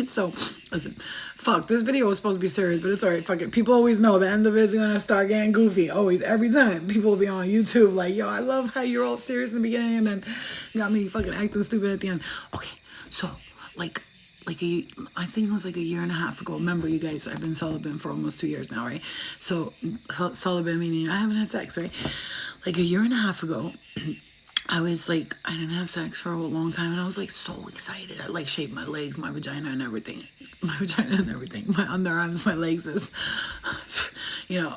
So, listen, fuck, this video was supposed to be serious, but it's alright, fuck it. People always know the end of it is gonna start getting goofy. Always, every time. People will be on YouTube like, yo, I love how you're all serious in the beginning and then got me fucking acting stupid at the end. Okay, so, I think it was like a year and a half ago. Remember, you guys, I've been celibate for almost 2 years now, right? So, celibate meaning I haven't had sex, right? Like a year and a half ago, I was like, I didn't have sex for a long time, and I was like so excited. I like shaved my legs, my vagina and everything. My underarms, my legs is, you know,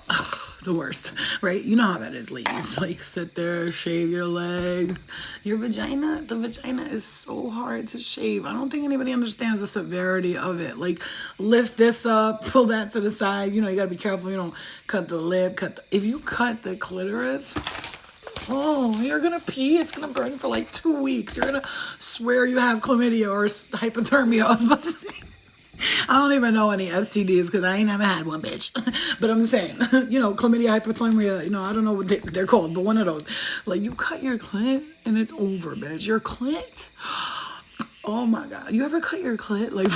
the worst, right? You know how that is, ladies. Like, sit there, shave your leg. Your vagina, the vagina is so hard to shave. I don't think anybody understands the severity of it. Like, lift this up, pull that to the side. You know, you gotta be careful. You don't cut the lip, if you cut the clitoris, oh, you're gonna pee. It's gonna burn for like 2 weeks. You're gonna swear you have chlamydia or hypothermia. I was about to say. I don't even know any STDs because I ain't never had one, bitch. But I'm saying, you know, chlamydia, hypothermia, you know, I don't know what they're called, but one of those. Like, you cut your clit and it's over, bitch. Your clit? Oh my God. You ever cut your clit? Like,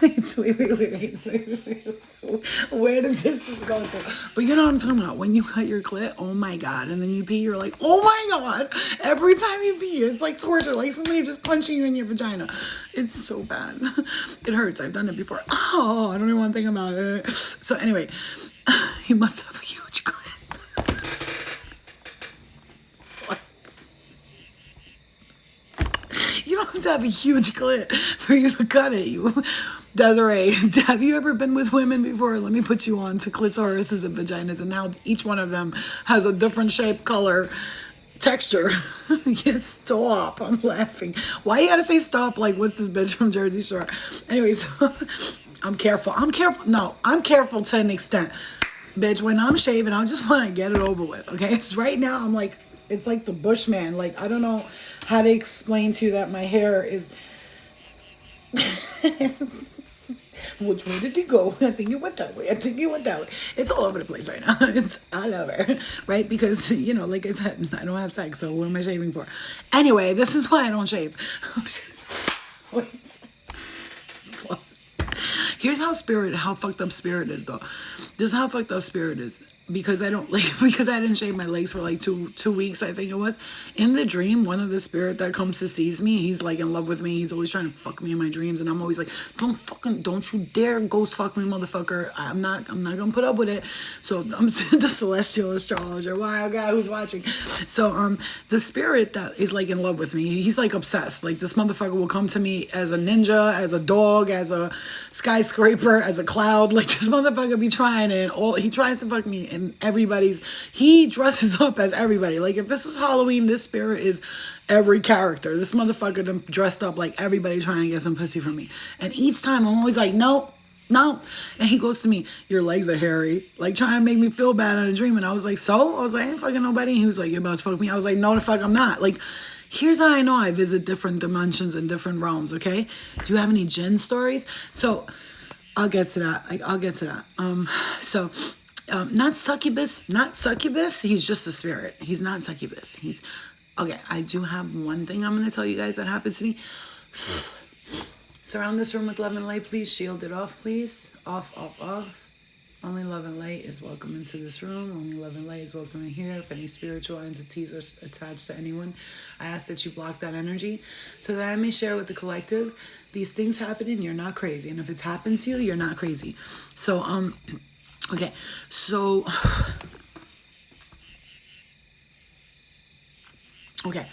wait. Where did this go to? But you know what I'm talking about? When you cut your clit, oh my God. And then you pee, you're like, oh my God. Every time you pee, it's like torture. Like somebody just punching you in your vagina. It's so bad. It hurts. I've done it before. Oh, I don't even want to think about it. So anyway, you must have a huge clit. You don't have to have a huge clit for you to cut it. Desiree, have you ever been with women before? Let me put you on to clitorises and vaginas, and now each one of them has a different shape, color, texture. Yes, stop. I'm laughing. Why you gotta say stop? Like, what's this bitch from Jersey Shore? Anyways, I'm careful. No, I'm careful to an extent. Bitch, when I'm shaving, I just want to get it over with, okay? So right now, I'm like, it's like the Bushman. Like, I don't know how to explain to you that my hair is... Which way did it go? I think it went that way. It's all over the place right now. It's all over, right? Because, you know, like I said, I don't have sex, so what am I shaving for? Anyway, this is why I don't shave. Here's how fucked up spirit is, though. This is how fucked up spirit is. Because I didn't shave my legs for like two weeks, I think it was. In the dream, one of the spirit that comes to seize me, he's like in love with me. He's always trying to fuck me in my dreams, and I'm always like, don't you dare ghost fuck me, motherfucker. I'm not gonna put up with it. So I'm the celestial astrologer. Wow, God, who's watching? So the spirit that is like in love with me, he's like obsessed. Like, this motherfucker will come to me as a ninja, as a dog, as a skyscraper, as a cloud. Like, this motherfucker be trying, and he tries to fuck me and he dresses up as everybody. Like, if this was Halloween, this spirit is every character. This motherfucker done dressed up like everybody trying to get some pussy from me. And each time I'm always like, no. And he goes to me, your legs are hairy. Like, trying to make me feel bad in a dream. And I was like, so? I was like, I ain't fucking nobody. And he was like, you're about to fuck me. I was like, no, the fuck I'm not. Like, here's how I know I visit different dimensions and different realms, okay? Do you have any jinn stories? So, I'll get to that. Not succubus. He's just a spirit. He's not succubus. Okay, I do have one thing I'm going to tell you guys that happened to me. Surround this room with love and light, please. Shield it off, please. Off. Only love and light is welcome into this room. Only love and light is welcome in here. If any spiritual entities are attached to anyone, I ask that you block that energy so that I may share with the collective. These things happening, you're not crazy. And if it's happened to you, you're not crazy. So, okay. So, okay.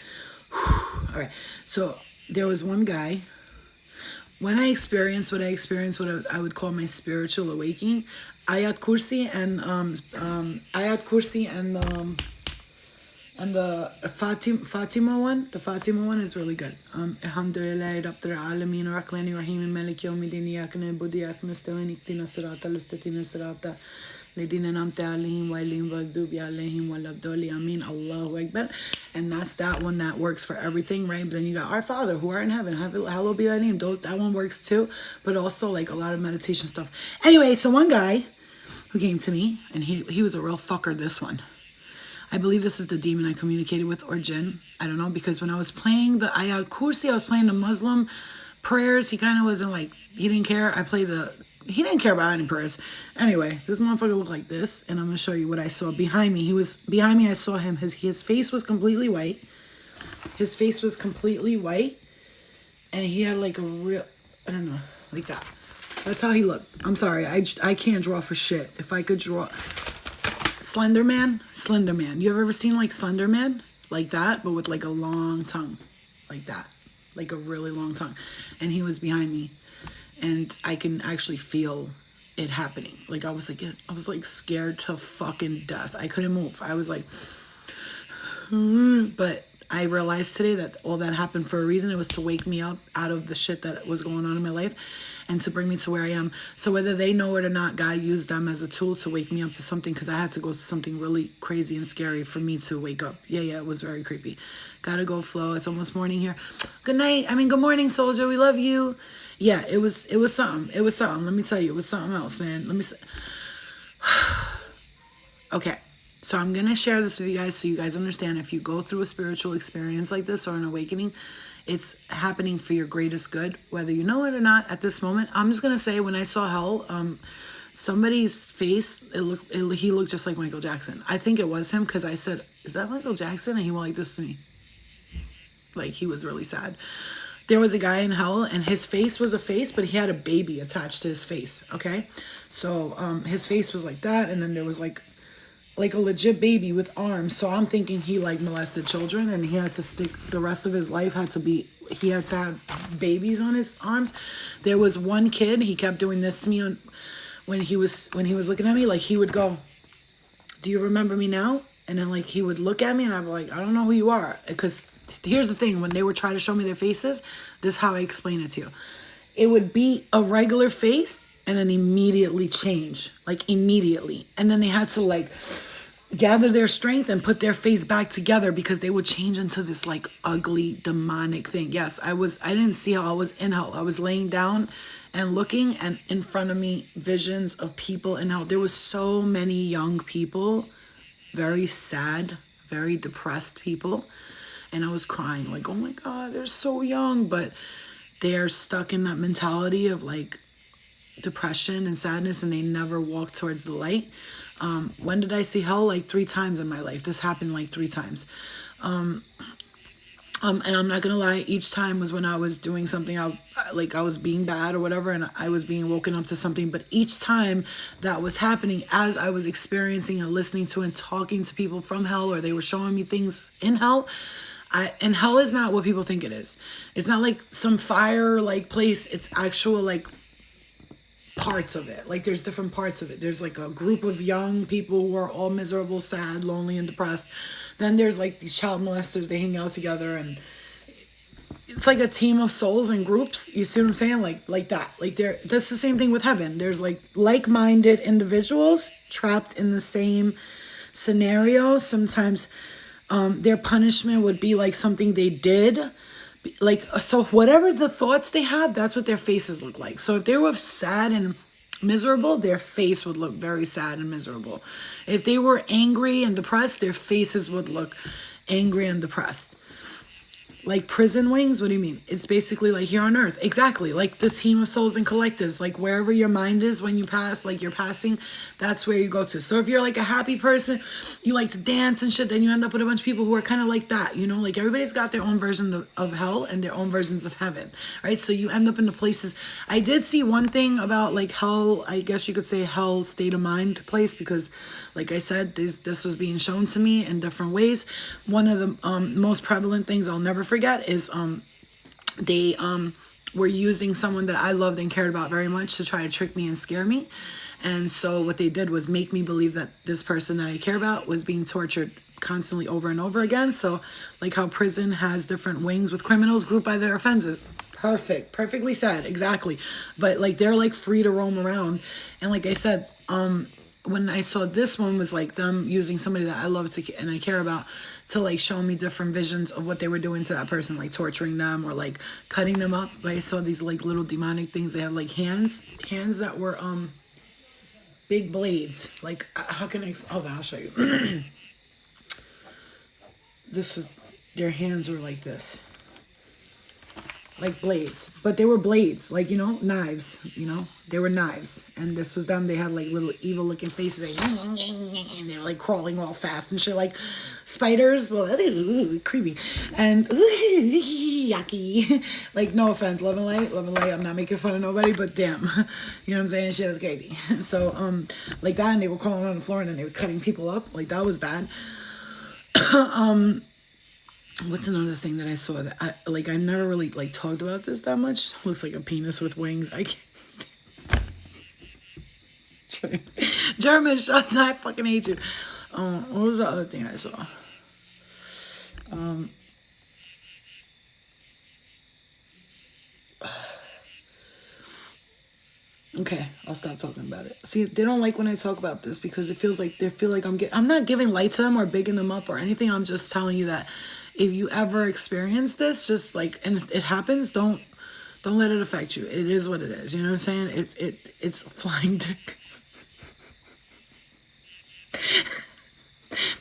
All right. So, there was one guy. When I experienced what I would call my spiritual awakening, Ayat Kursi and the Fatima one. The Fatima one is really good. Alhamdulillah Rabbil Alameen Rahmanir Rahim Malik Yawmiddin Iyyaka na'budu wa iyyaka nasta'in ihdinas siratal mustaqim siratal ladzina an'amta 'alaihim ghayril maghdubi 'alaihim waladdallin. Amin. Allahu Akbar. And that's that one that works for everything, right? But then you got Our Father who art in heaven, hallowed be thy name. That one works too, but also like a lot of meditation stuff. Anyway, so one guy who came to me, and he was a real fucker. This one, I believe this is the demon I communicated with, or jinn. I don't know, because when I was playing the Ayat Kursi, I was playing the Muslim prayers. He kind of wasn't like, he didn't care. He didn't care about any prayers. Anyway, this motherfucker looked like this, and I'm going to show you what I saw behind me. Behind me, I saw him. His face was completely white. And he had like a real, I don't know, like that. That's how he looked. I'm sorry, I can't draw for shit. If I could draw... Slender Man. You ever seen like Slender Man? Like that, but with like a long tongue. Like that. Like a really long tongue. And he was behind me. And I can actually feel it happening. Like I was like scared to fucking death. I couldn't move. I was like, but I realized today that all that happened for a reason. It was to wake me up out of the shit that was going on in my life and to bring me to where I am. So whether they know it or not, God used them as a tool to wake me up to something, because I had to go to something really crazy and scary for me to wake up. Yeah, it was very creepy. Gotta go, Flo. It's almost morning here. Good morning, soldier. We love you. Yeah, it was something. Let me tell you, it was something else, man. Let me say. Okay. So I'm going to share this with you guys so you guys understand, if you go through a spiritual experience like this or an awakening, it's happening for your greatest good, whether you know it or not at this moment. I'm just going to say, when I saw hell, somebody's face, he looked just like Michael Jackson. I think it was him, because I said, is that Michael Jackson? And he went like this to me. Like, he was really sad. There was a guy in hell, and his face was a face, but he had a baby attached to his face, okay? So his face was like that, and then there was like a legit baby with arms. So I'm thinking he like molested children, and he had to stick the rest of his life he had to have babies on his arms. There was one kid, he kept doing this to me when he was looking at me. Like, he would go, do you remember me now? And then like he would look at me, and I'd be like, I don't know who you are. Because here's the thing, when they would try to show me their faces, this is how I explain it to you. It would be a regular face, and then immediately change, like immediately. And then they had to like gather their strength and put their face back together, because they would change into this like ugly demonic thing. Yes, I didn't see how I was in hell. I was laying down and looking, and in front of me, visions of people in hell. There was so many young people, very sad, very depressed people. And I was crying like, oh my God, they're so young, but they are stuck in that mentality of like depression and sadness, and they never walk towards the light. When did I see hell? Like 3 times in my life. This happened like 3 times. And I'm not gonna lie, each time was when I was doing something, I was being bad or whatever, and I was being woken up to something. But each time that was happening, as I was experiencing and listening to and talking to people from hell, or they were showing me things in hell, and hell is not what people think it is. It's not like some fire like place. It's actual like parts of it. Like there's different parts of it. There's like a group of young people who are all miserable, sad, lonely, and depressed. Then there's like these child molesters. They hang out together, and it's like a team of souls and groups. You see what I'm saying? Like that. Like that's the same thing with heaven. There's like-minded individuals trapped in the same scenario. Sometimes their punishment would be like something they did. Like, so whatever the thoughts they have, that's what their faces look like. So if they were sad and miserable, their face would look very sad and miserable. If they were angry and depressed, their faces would look angry and depressed. Like prison wings, what do you mean? It's basically like here on earth. Exactly. Like the team of souls and collectives. Like wherever your mind is when you pass, like you're passing, that's where you go to. So if you're like a happy person, you like to dance and shit, then you end up with a bunch of people who are kind of like that. You know, like everybody's got their own version of hell and their own versions of heaven, right? So you end up in the places. I did see one thing about like hell, I guess you could say hell state of mind place, because like I said, this was being shown to me in different ways. One of the most prevalent things I'll never forget is they were using someone that I loved and cared about very much to try to trick me and scare me. And so what they did was make me believe that this person that I care about was being tortured constantly over and over again. So like how prison has different wings with criminals grouped by their offenses. Perfectly said, exactly. But like they're like free to roam around. And like I said, when I saw this one was like them using somebody that I love to and I care about to like show me different visions of what they were doing to that person, like torturing them or like cutting them up. But I saw these like little demonic things. They had like hands that were big blades. Like how can I? Hold on, I'll show you. Their hands were like this. Like blades, but they were blades, like, you know, knives, you know, they were knives. And this was them. They had like little evil looking faces, like, and they were like crawling all fast and shit, like spiders. Well, creepy and yucky. Like, no offense, love and light. I'm not making fun of nobody, but damn, you know what I'm saying? Shit was crazy. So, like that, and they were crawling on the floor and then they were cutting people up. Like that was bad. What's another thing that I saw that I never really like talked about this that much? It looks like a penis with wings. I can't. German, shut up. I fucking hate you. What was the other thing I saw? Okay, I'll stop talking about it. See, they don't like when I talk about this because it feels like they feel like I'm not giving light to them or bigging them up or anything. I'm just telling you that if you ever experience this, just like, and it happens, don't let it affect you. It is what it is. You know what I'm saying? It's flying dick.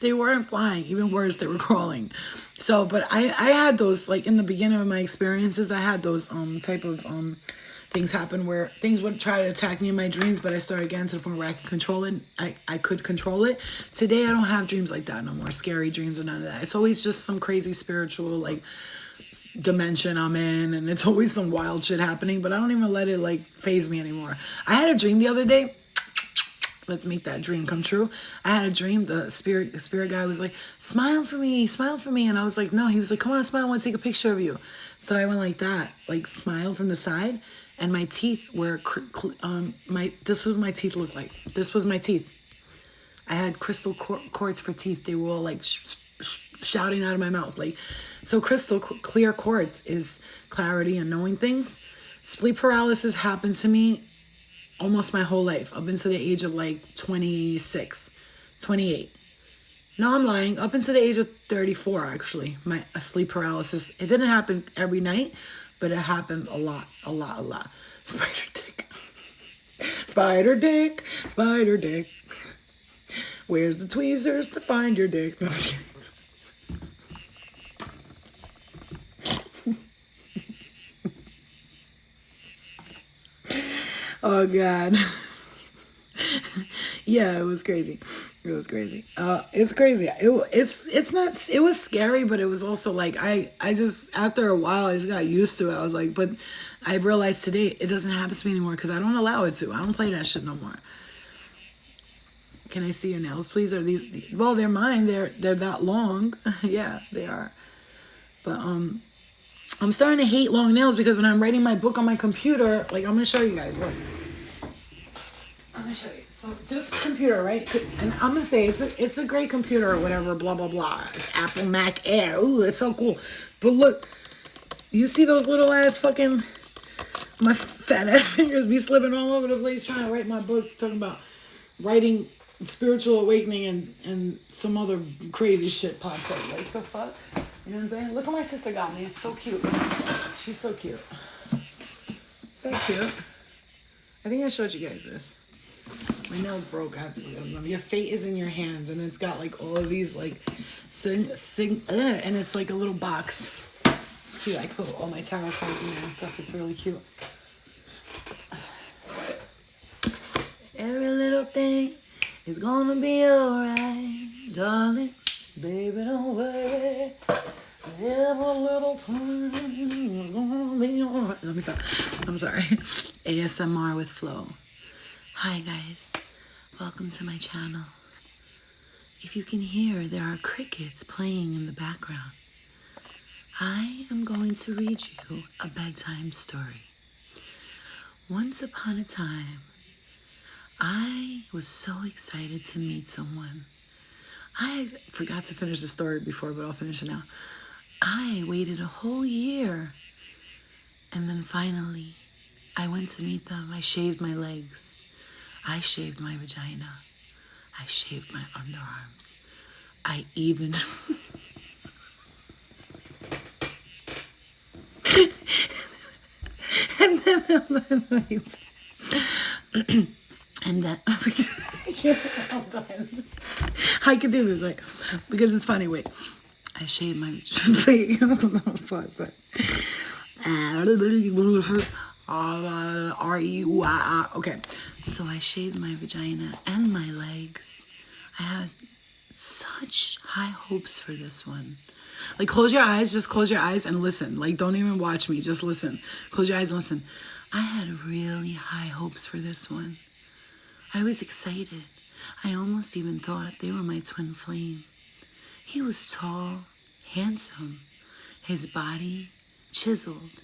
They weren't flying, even worse, they were crawling. So, but I had those, like in the beginning of my experiences, I had those type of things happen where things would try to attack me in my dreams, but I started getting to the point where I could control it. I could control it. Today, I don't have dreams like that no more. Scary dreams or none of that. It's always just some crazy spiritual, like, dimension I'm in, and it's always some wild shit happening, but I don't even let it, like, phase me anymore. I had a dream the other day. Let's make that dream come true. I had a dream. The spirit guy was like, smile for me. And I was like, no. He was like, come on, smile. I want to take a picture of you. So I went like that, like smile from the side. And my teeth were, this was what my teeth looked like. This was my teeth. I had crystal quartz for teeth. They were all like shouting out of my mouth. Like, so crystal clear quartz is clarity and knowing things. Sleep paralysis happened to me almost my whole life, up until the age of like 26, 28. No, I'm lying. Up until the age of 34, actually, my sleep paralysis. It didn't happen every night, but it happened a lot. Spider dick. Spider dick. Spider dick. Where's the tweezers to find your dick? No, oh, God. Yeah, it was crazy. It's crazy. It was scary, but it was also like, I just, after a while, I just got used to it. I was like, but I realized today it doesn't happen to me anymore because I don't allow it to. I don't play that shit no more. Can I see your nails, please? Are these, well, they're mine. They're that long. Yeah, they are. But, I'm starting to hate long nails because when I'm writing my book on my computer, like, I'm going to show you guys, look. me show you. So this computer, right? And I'm gonna say it's a great computer or whatever, blah blah blah. It's Apple Mac Air. Ooh, it's so cool. But look, you see those little ass fucking my fat ass fingers be slipping all over the place trying to write my book, talking about writing spiritual awakening and some other crazy shit pops up. Like the fuck? You know what I'm saying? Look what my sister got me. It's so cute. She's so cute. Is that cute? I think I showed you guys this. My nails broke. I have to get them. Your fate is in your hands, and it's got like all of these like and it's like a little box. It's cute. I put all my tarot cards in there and stuff. It's really cute. Every little thing is gonna be alright, darling. Baby, don't worry. Every little thing is gonna be alright. Let me stop. I'm sorry. ASMR with Flo. Hi guys. Welcome to my channel. If you can hear, there are crickets playing in the background. I am going to read you a bedtime story. Once upon a time, I was so excited to meet someone. I forgot to finish the story before, but I'll finish it now. I waited a whole year, and then finally, I went to meet them. I shaved my legs. I shaved my vagina. I shaved my underarms. I even... and then I can't sometimes. I could do this like because it's funny. Wait, I shaved my pause, but okay. So I shaved my vagina and my legs. I had such high hopes for this one. Like, close your eyes, just close your eyes and listen. Like, don't even watch me, just listen. Close your eyes and listen. I had really high hopes for this one. I was excited. I almost even thought they were my twin flame. He was tall, handsome, his body chiseled.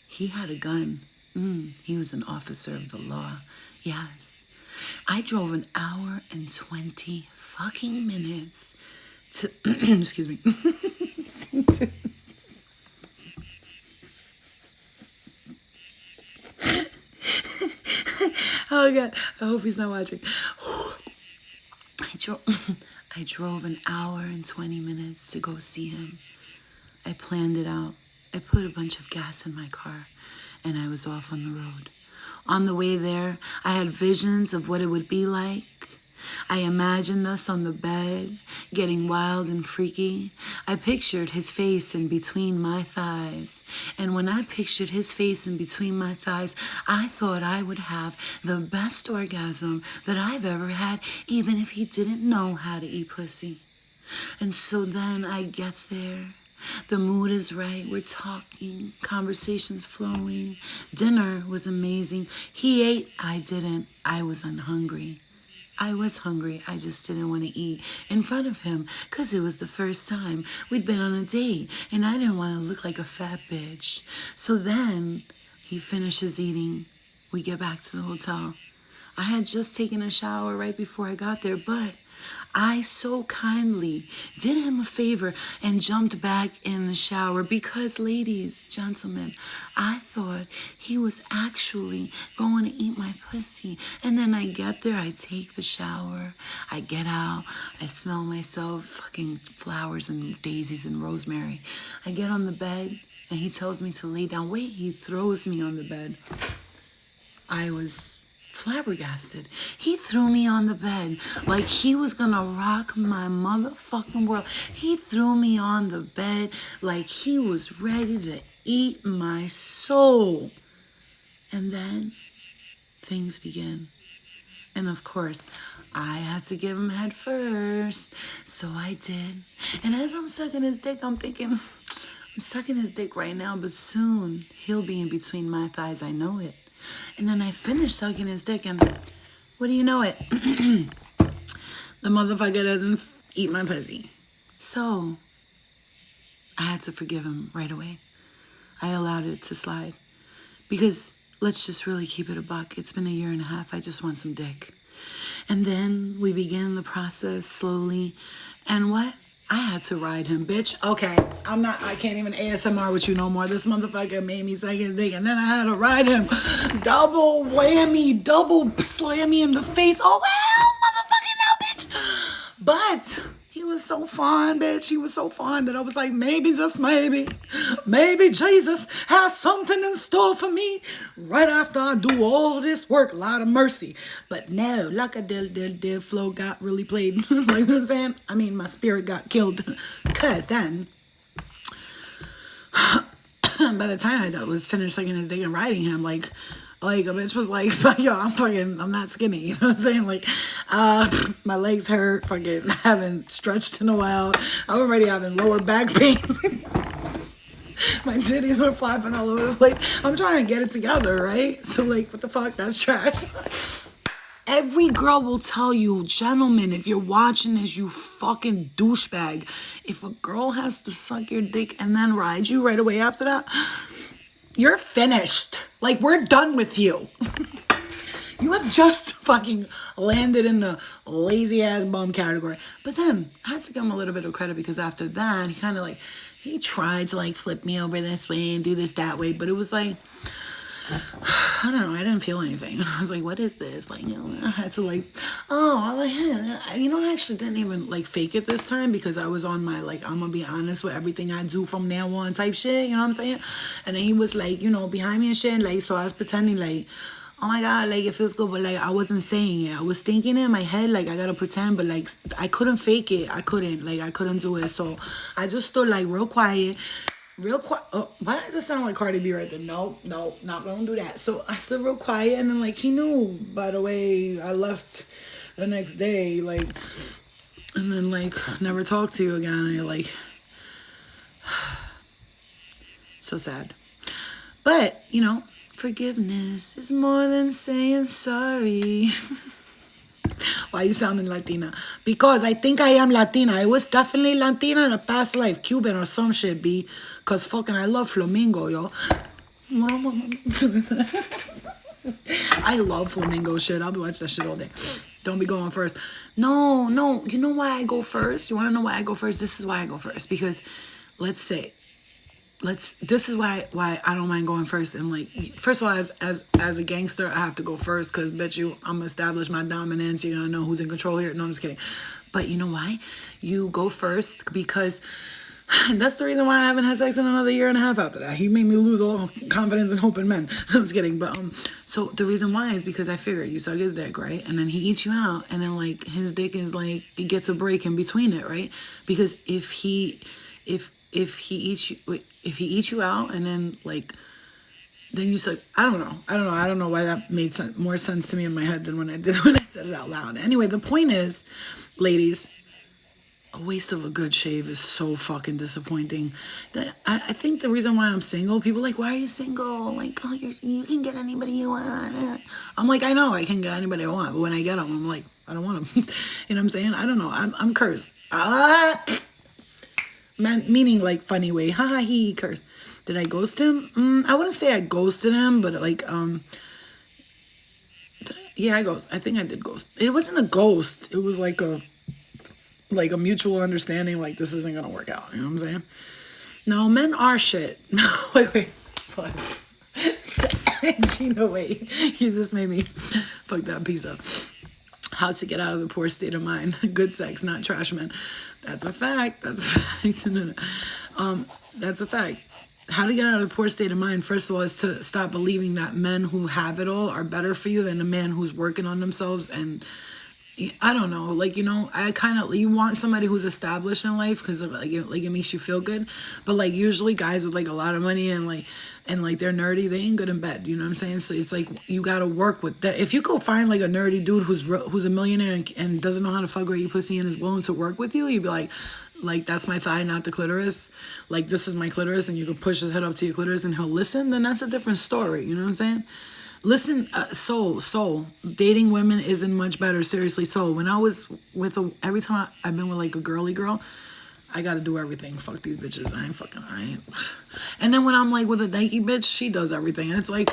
He had a gun. He was an officer of the law. Yes. I drove an hour and 20 fucking minutes to, excuse me. Oh God, I hope he's not watching. I drove an hour and 20 minutes to go see him. I planned it out. I put a bunch of gas in my car and I was off on the road. On the way there, I had visions of what it would be like. I imagined us on the bed, getting wild and freaky. I pictured his face in between my thighs. And when I pictured his face in between my thighs, I thought I would have the best orgasm that I've ever had, even if he didn't know how to eat pussy. And so then I get there. The mood is right. We're talking. Conversation's flowing. Dinner was amazing. He ate. I didn't. I was hungry. I was hungry. I just didn't want to eat in front of him because it was the first time we'd been on a date and I didn't want to look like a fat bitch. So then he finishes eating. We get back to the hotel. I had just taken a shower right before I got there, but I so kindly did him a favor and jumped back in the shower because, ladies, gentlemen, I thought he was actually going to eat my pussy. And then I get there, I take the shower, I get out, I smell myself, fucking flowers and daisies and rosemary. I get on the bed and he tells me to lay down. Wait, he throws me on the bed. I was flabbergasted. He threw me on the bed like he was gonna rock my motherfucking world. He threw me on the bed like he was ready to eat my soul. And then things begin. And of course, I had to give him head first. So I did. And as I'm sucking his dick, I'm thinking, I'm sucking his dick right now, but soon he'll be in between my thighs. I know it. And then I finished sucking his dick and what do you know it? The motherfucker doesn't eat my pussy. So I had to forgive him right away. I allowed it to slide because let's just really keep it a buck. It's been a year and a half. I just want some dick. And then we began the process slowly. And what? I had to ride him, bitch. Okay, I can't even ASMR with you no more. This motherfucker made me second dick, and then I had to ride him. Double whammy, double slammy in the face. Oh, well, motherfucking no, bitch. But he was so fun, bitch. He was so fun that I was like, maybe, just maybe Jesus has something in store for me right after I do all of this work. Lot of mercy. But no, like a deal flow got really played. Like, you know what I'm saying? I mean, my spirit got killed. Because then, by the time I was finished sucking his dick and riding him, like a bitch was like, yo, I'm not skinny. You know what I'm saying? Like, my legs hurt. Fucking haven't stretched in a while. I'm already having lower back pain. My titties are flapping all over the place. I'm trying to get it together, right? So, like, what the fuck? That's trash. Every girl will tell you, gentlemen, if you're watching this, you fucking douchebag. If a girl has to suck your dick and then ride you right away after that, you're finished. Like, we're done with you. You have just fucking landed in the lazy ass bum category. But then I had to give him a little bit of credit because after that, he kind of like, he tried to like flip me over this way and do this that way. But it was like, I don't know. I didn't feel anything. I was like, what is this? Like, you know, I had to like, I actually didn't even like fake it this time because I was on my, like, I'm going to be honest with everything I do from now on type shit. You know what I'm saying? And then he was like, you know, behind me and shit. Like, so I was pretending like, oh my God, like, it feels good. But like, I wasn't saying it. I was thinking it in my head, like, I got to pretend. But like, I couldn't fake it. I couldn't do it. So I just stood like real quiet. Oh, why does it sound like Cardi B right there? No, not gonna do that. So I stood real quiet, and then like he knew. By the way, I left the next day, like, and then like never talked to you again. And you're like, so sad. But you know, forgiveness is more than saying sorry. Why you sounding Latina? Because I think I am Latina. I was definitely Latina in a past life. Cuban or some shit, B. Because fucking I love flamingo, yo. I love flamingo shit. I'll be watching that shit all day. Don't be going first. No. You know why I go first? You want to know why I go first? This is why I go first. Because this is why I don't mind going first. And like, first of all, as a gangster, I have to go first because bet you I'm gonna establish my dominance. You're gonna know who's in control here. No, I'm just kidding. But you know why? You go first because that's the reason why I haven't had sex in another year and a half after that. He made me lose all confidence and hope in men. I'm just kidding. But so the reason why is because I figured you suck his dick, right? And then he eats you out, and then like his dick is like, it gets a break in between it, right? Because if he eats you out and then like, then you said, I don't know why that made more sense to me in my head than when I said it out loud. Anyway, the point is, ladies, a waste of a good shave is so fucking disappointing. I think the reason why I'm single, people are like, why are you single? Like, oh, you can get anybody you want. I'm like, I know I can get anybody I want, but when I get them, I'm like, I don't want them. You know what I'm saying? I don't know. I'm cursed. Meaning like funny way. Ha he curse. Did I ghost him? I wouldn't say I ghosted him, but like yeah, I think I did ghost. It wasn't a ghost. It was like a mutual understanding, like this isn't gonna work out. You know what I'm saying? No, men are shit. wait. What? Gina, wait. You just made me fuck that piece up. How to get out of the poor state of mind. Good sex, not trash men. That's a fact. That's a fact. How to get out of the poor state of mind, first of all, is to stop believing that men who have it all are better for you than a man who's working on themselves. And I don't know, like, you know, you want somebody who's established in life because like it makes you feel good. But like usually guys with like a lot of money and they're nerdy, they ain't good in bed. You know what I'm saying? So it's like you gotta work with that. If you go find like a nerdy dude who's a millionaire and doesn't know how to fuck or eat pussy and is willing to work with you, you'd be like that's my thigh, not the clitoris. Like this is my clitoris, and you can push his head up to your clitoris and he'll listen. Then that's a different story. You know what I'm saying? Listen, soul. Dating women isn't much better. Seriously, soul. When I was every time I've been with like a girly girl, I gotta do everything. Fuck these bitches. I ain't. And then when I'm like with a dykey bitch, she does everything. And it's like,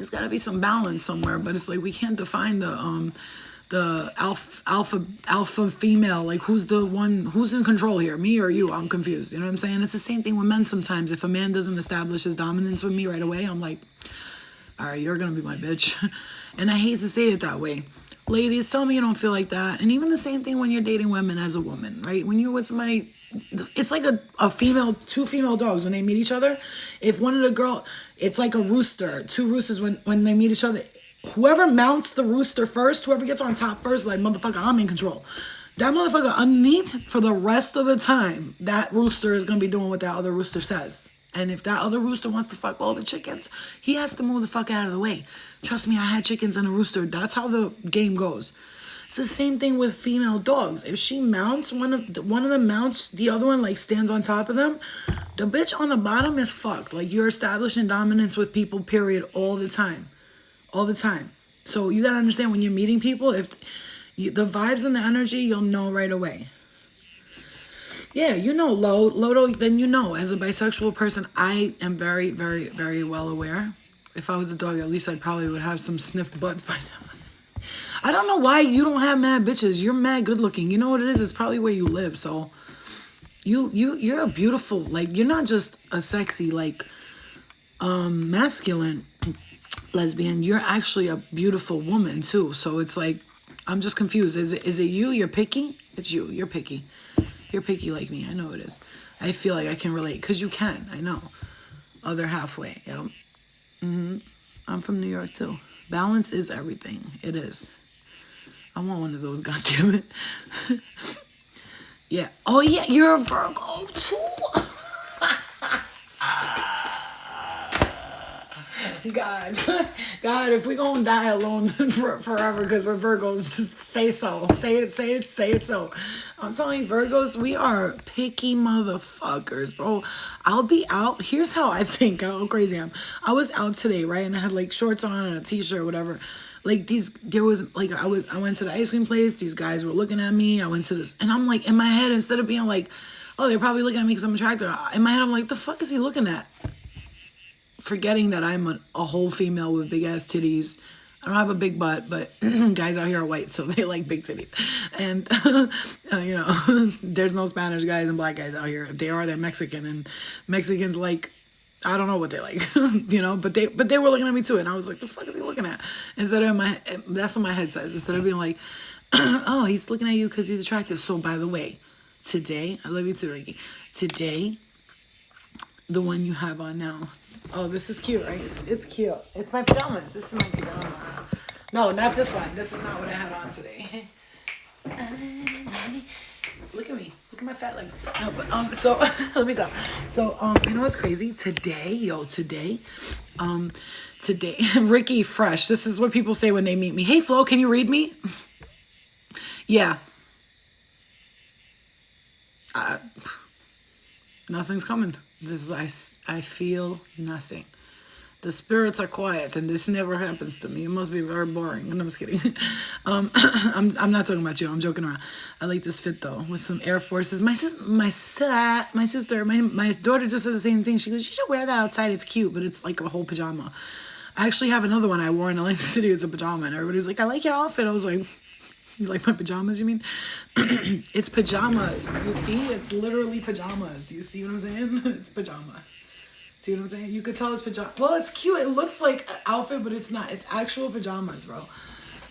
There's got to be some balance somewhere, but it's like we can't define the alpha female. Like, who's the one, who's in control here, me or you? I'm confused. You know what I'm saying? It's the same thing with men sometimes. If a man doesn't establish his dominance with me right away, I'm like, all right, you're gonna be my bitch. And I hate to say it that way. Ladies, tell me you don't feel like that. And even the same thing when you're dating women as a woman, right? When you're with somebody, it's like a female, two female dogs when they meet each other. If one of the girl, it's like a rooster, two roosters when they meet each other. Whoever mounts the rooster first, whoever gets on top first, like, motherfucker, I'm in control. That motherfucker underneath, for the rest of the time, that rooster is going to be doing what that other rooster says. And if that other rooster wants to fuck all the chickens, he has to move the fuck out of the way. Trust me, I had chickens and a rooster. That's how the game goes. It's the same thing with female dogs. If she mounts, one of them mounts, the other one, like, stands on top of them, the bitch on the bottom is fucked. Like, you're establishing dominance with people, period, all the time. All the time. So you gotta understand, when you're meeting people, if the vibes and the energy, you'll know right away. Yeah, you know, Lodo, then you know. As a bisexual person, I am very, very, very well aware. If I was a dog, at least I probably would have some sniffed butts by now. I don't know why you don't have mad bitches. You're mad good looking. You know what it is? It's probably where you live. So you're a beautiful, like, you're not just a sexy, like, masculine lesbian. You're actually a beautiful woman too. So it's like, I'm just confused. Is it you? You're picky? It's you. You're picky. You're picky like me. I know it is. I feel like I can relate because you can. I know. Other halfway. Yep. I'm from New York too. Balance is everything. It is. I want one of those. God damn it. Yeah. Oh yeah. You're a Virgo too. God, if we gonna die alone forever because we're Virgos, just say so. Say it so. I'm telling you, Virgos, we are picky motherfuckers, bro. I'll be out. Here's how I think, how crazy I am. I was out today, right? And I had like shorts on and a t-shirt or whatever. Like there was like, I went to the ice cream place. These guys were looking at me. I went to this, and I'm like, in my head, instead of being like, oh, they're probably looking at me because I'm attractive. In my head, I'm like, the fuck is he looking at? Forgetting that I'm a whole female with big ass titties. I don't have a big butt, but guys out here are white, so they like big titties. And, you know, there's no Spanish guys and black guys out here. If they are, they're Mexican. And Mexicans like, I don't know what they like, you know, but they were looking at me too. And I was like, the fuck is he looking at? Instead of that's what my head says. Instead of being like, oh, he's looking at you because he's attractive. So by the way, today, I love you too, Ricky. Today, the one you have on now. Oh, this is cute, right? It's cute. It's my pajamas. This is my pajama. No, not this one. This is not what I had on today. Look at me. Look at my fat legs. No, but so let me stop. So you know what's crazy? Today, Ricky Fresh. This is what people say when they meet me. Hey Flo, can you read me? Yeah. Nothing's coming. This is I feel nothing. The spirits are quiet, and this never happens to me. It must be very boring. And I'm just kidding. I'm not talking about you. I'm joking around. I like this fit though, with some Air Forces. My daughter just said the same thing. She goes, "You should wear that outside. It's cute, but it's like a whole pajama." I actually have another one I wore in Atlantic City. It's a pajama, and everybody's like, "I like your outfit." I was like, you like my pajamas, you mean? It's pajamas. You see? It's literally pajamas. Do you see what I'm saying? It's pajama. See what I'm saying? You could tell it's pajama. Well, it's cute. It looks like an outfit, but it's not. It's actual pajamas, bro.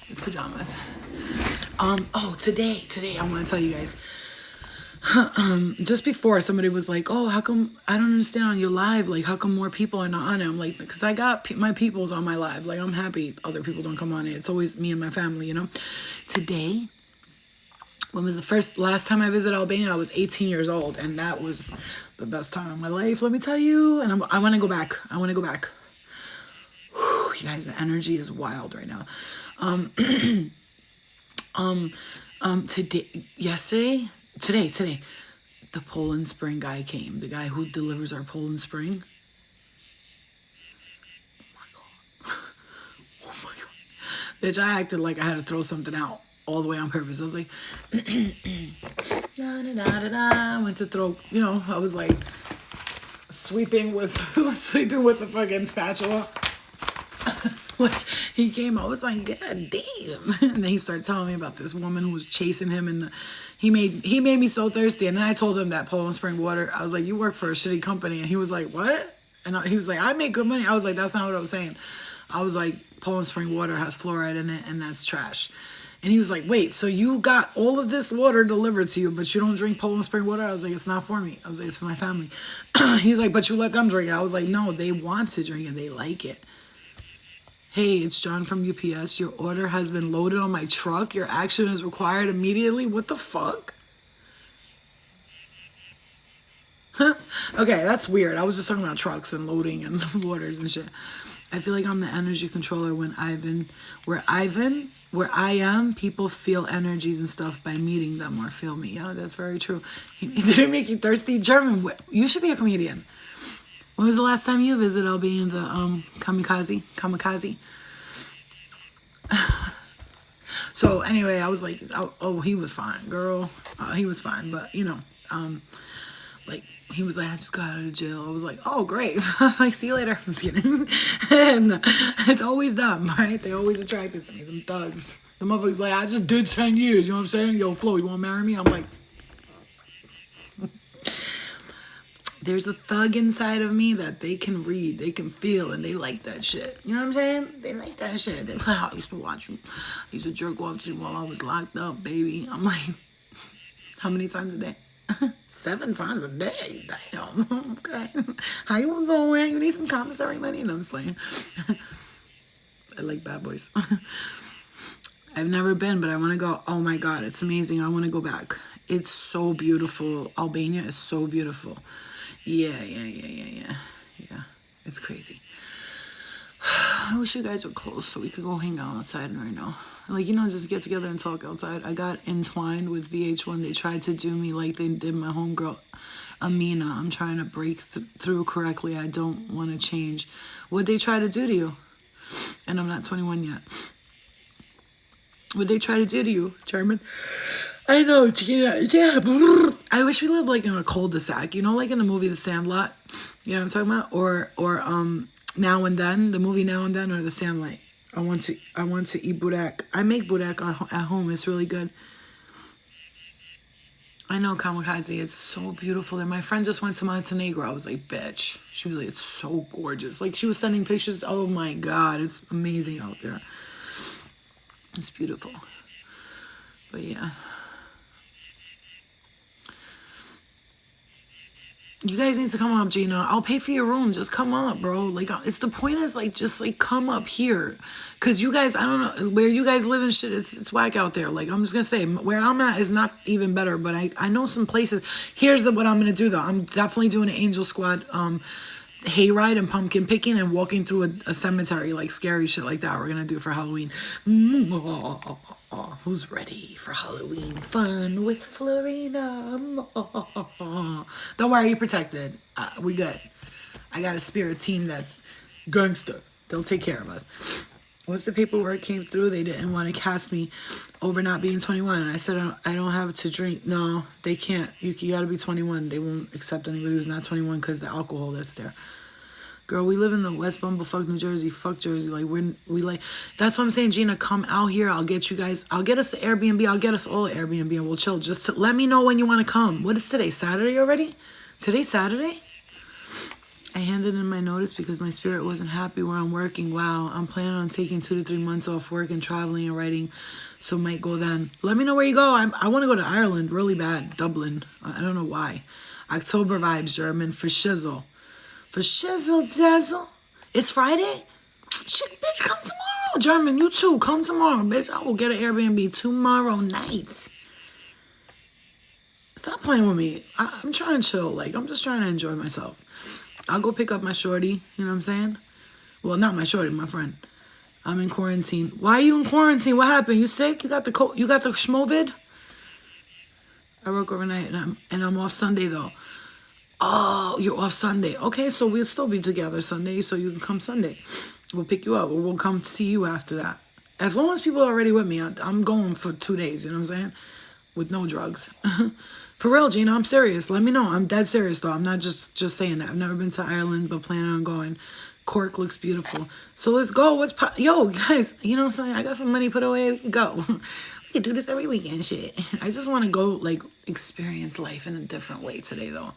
It's pajamas. Oh, today, I want to tell you guys. Just before, somebody was like, oh, how come, I don't understand on your live, like, how come more people are not on it? I'm like, because I got my peoples on my live. Like, I'm happy other people don't come on it. It's always me and my family, you know? Today, when was the last time I visited Albania, I was 18 years old, and that was the best time of my life, let me tell you. And I want to go back. Whew, you guys, the energy is wild right now. Today, the Poland Spring guy came. The guy who delivers our Poland Spring. Oh my God. Bitch, I acted like I had to throw something out all the way on purpose. I was like, I went to throw, you know, I was like sweeping with the fucking spatula. Like, he came, I was like, God damn. And then he started telling me about this woman who was chasing him, and he made me so thirsty. And then I told him that Poland Spring Water, I was like, you work for a shitty company. And he was like, what? And he was like, I make good money. I was like, that's not what I was saying. I was like, Poland Spring Water has fluoride in it, and that's trash. And he was like, wait, so you got all of this water delivered to you, but you don't drink Poland Spring Water? I was like, it's not for me. I was like, it's for my family. He was like, but you let them drink it. I was like, no, they want to drink it. They like it. Hey, it's John from UPS. Your order has been loaded on my truck. Your action is required immediately. What the fuck? Huh? Okay, that's weird. I was just talking about trucks and loading and waters and shit. I feel like I'm the energy controller where I am, people feel energies and stuff by meeting them or feel me. Yeah, that's very true. Did it make you thirsty? German, you should be a comedian. When was the last time you visited Albania, the kamikaze? So anyway, I was like, oh, he was fine, girl. He was fine, but like, he was like, I just got out of jail. I was like, oh, great. I was like, see you later. I'm just kidding. And it's always them, right? They always attracted to me, them thugs. The motherfuckers like, I just did 10 years, you know what I'm saying? Yo, Flo, you want to marry me? I'm like, there's a thug inside of me that they can read, they can feel, and they like that shit. You know what I'm saying? They like that shit. They're like, I used to watch you. I used to jerk off to you while I was locked up, baby. I'm like, how many times a day? 7 times a day. Damn. Okay. How you want doing? You need some commissary money? No, I'm just playing. I like bad boys. I've never been, but I want to go. Oh my God, it's amazing. I want to go back. It's so beautiful. Albania is so beautiful. Yeah. It's crazy. I wish you guys were close so we could go hang out outside right now. Like, you know, just get together and talk outside. I got entwined with VH1. They tried to do me like they did my homegirl, Amina. I'm trying to break through correctly. I don't want to change. What'd they try to do to you? And I'm not 21 yet. What'd they try to do to you, German? I know, Gina. Yeah. I wish we lived like in a cul-de-sac. You know, like in the movie The Sandlot? You know what I'm talking about? Or Now and Then, the movie Now and Then, or The Sandlot. I want to eat burak. I make burak at home. It's really good. I know, kamikaze. It's so beautiful. And my friend just went to Montenegro. I was like, bitch. She was like, it's so gorgeous. Like, she was sending pictures. Oh my God, it's amazing out there. It's beautiful. But yeah. You guys need to come up, Gina. I'll pay for your room. Just come up, bro. Like, it's the point is, like, just, like, come up here. Because you guys, I don't know, where you guys live and shit, it's whack out there. Like, I'm just going to say, where I'm at is not even better. But I know some places. Here's what I'm going to do, though. I'm definitely doing an Angel Squad hayride and pumpkin picking and walking through a cemetery, like, scary shit like that. We're going to do for Halloween. Who's ready for Halloween fun with Florina? Don't worry, you're protected. We good. I got a spirit team that's gangster. They'll take care of us. Once the paperwork came through, they didn't want to cast me over not being 21. And I said, I don't have to drink. No, they can't. You got to be 21. They won't accept anybody who's not 21 because the alcohol that's there. Girl, we live in the West Bumblefuck, New Jersey. Fuck Jersey. Like, we like... That's what I'm saying, Gina. Come out here. I'll get you guys... I'll get us an Airbnb. I'll get us all an Airbnb and we'll chill. Just let me know when you want to come. What is today? Saturday already? Today's Saturday? I handed in my notice because my spirit wasn't happy where I'm working. Wow. I'm planning on taking 2 to 3 months off work and traveling and writing. So might go then. Let me know where you go. I want to go to Ireland really bad. Dublin. I don't know why. October vibes, German. For shizzle. For shizzle dazzle. It's Friday? Shit, bitch, come tomorrow. German, you too. Come tomorrow, bitch. I will get an Airbnb tomorrow night. Stop playing with me. I'm trying to chill. Like, I'm just trying to enjoy myself. I'll go pick up my shorty. You know what I'm saying? Well, not my shorty, my friend. I'm in quarantine. Why are you in quarantine? What happened? You sick? You got the schmovid? I work overnight and I'm off Sunday though. Oh, you're off Sunday. Okay, so we'll still be together Sunday, so you can come Sunday. We'll pick you up, or we'll come see you after that. As long as people are already with me, I'm going for 2 days, you know what I'm saying? With no drugs. For real, Gina, I'm serious. Let me know. I'm dead serious, though. I'm not just saying that. I've never been to Ireland, but planning on going. Cork looks beautiful. So let's go. Yo, guys, you know something? I got some money put away. We can go. We can do this every weekend, shit. I just want to go, like, experience life in a different way today, though.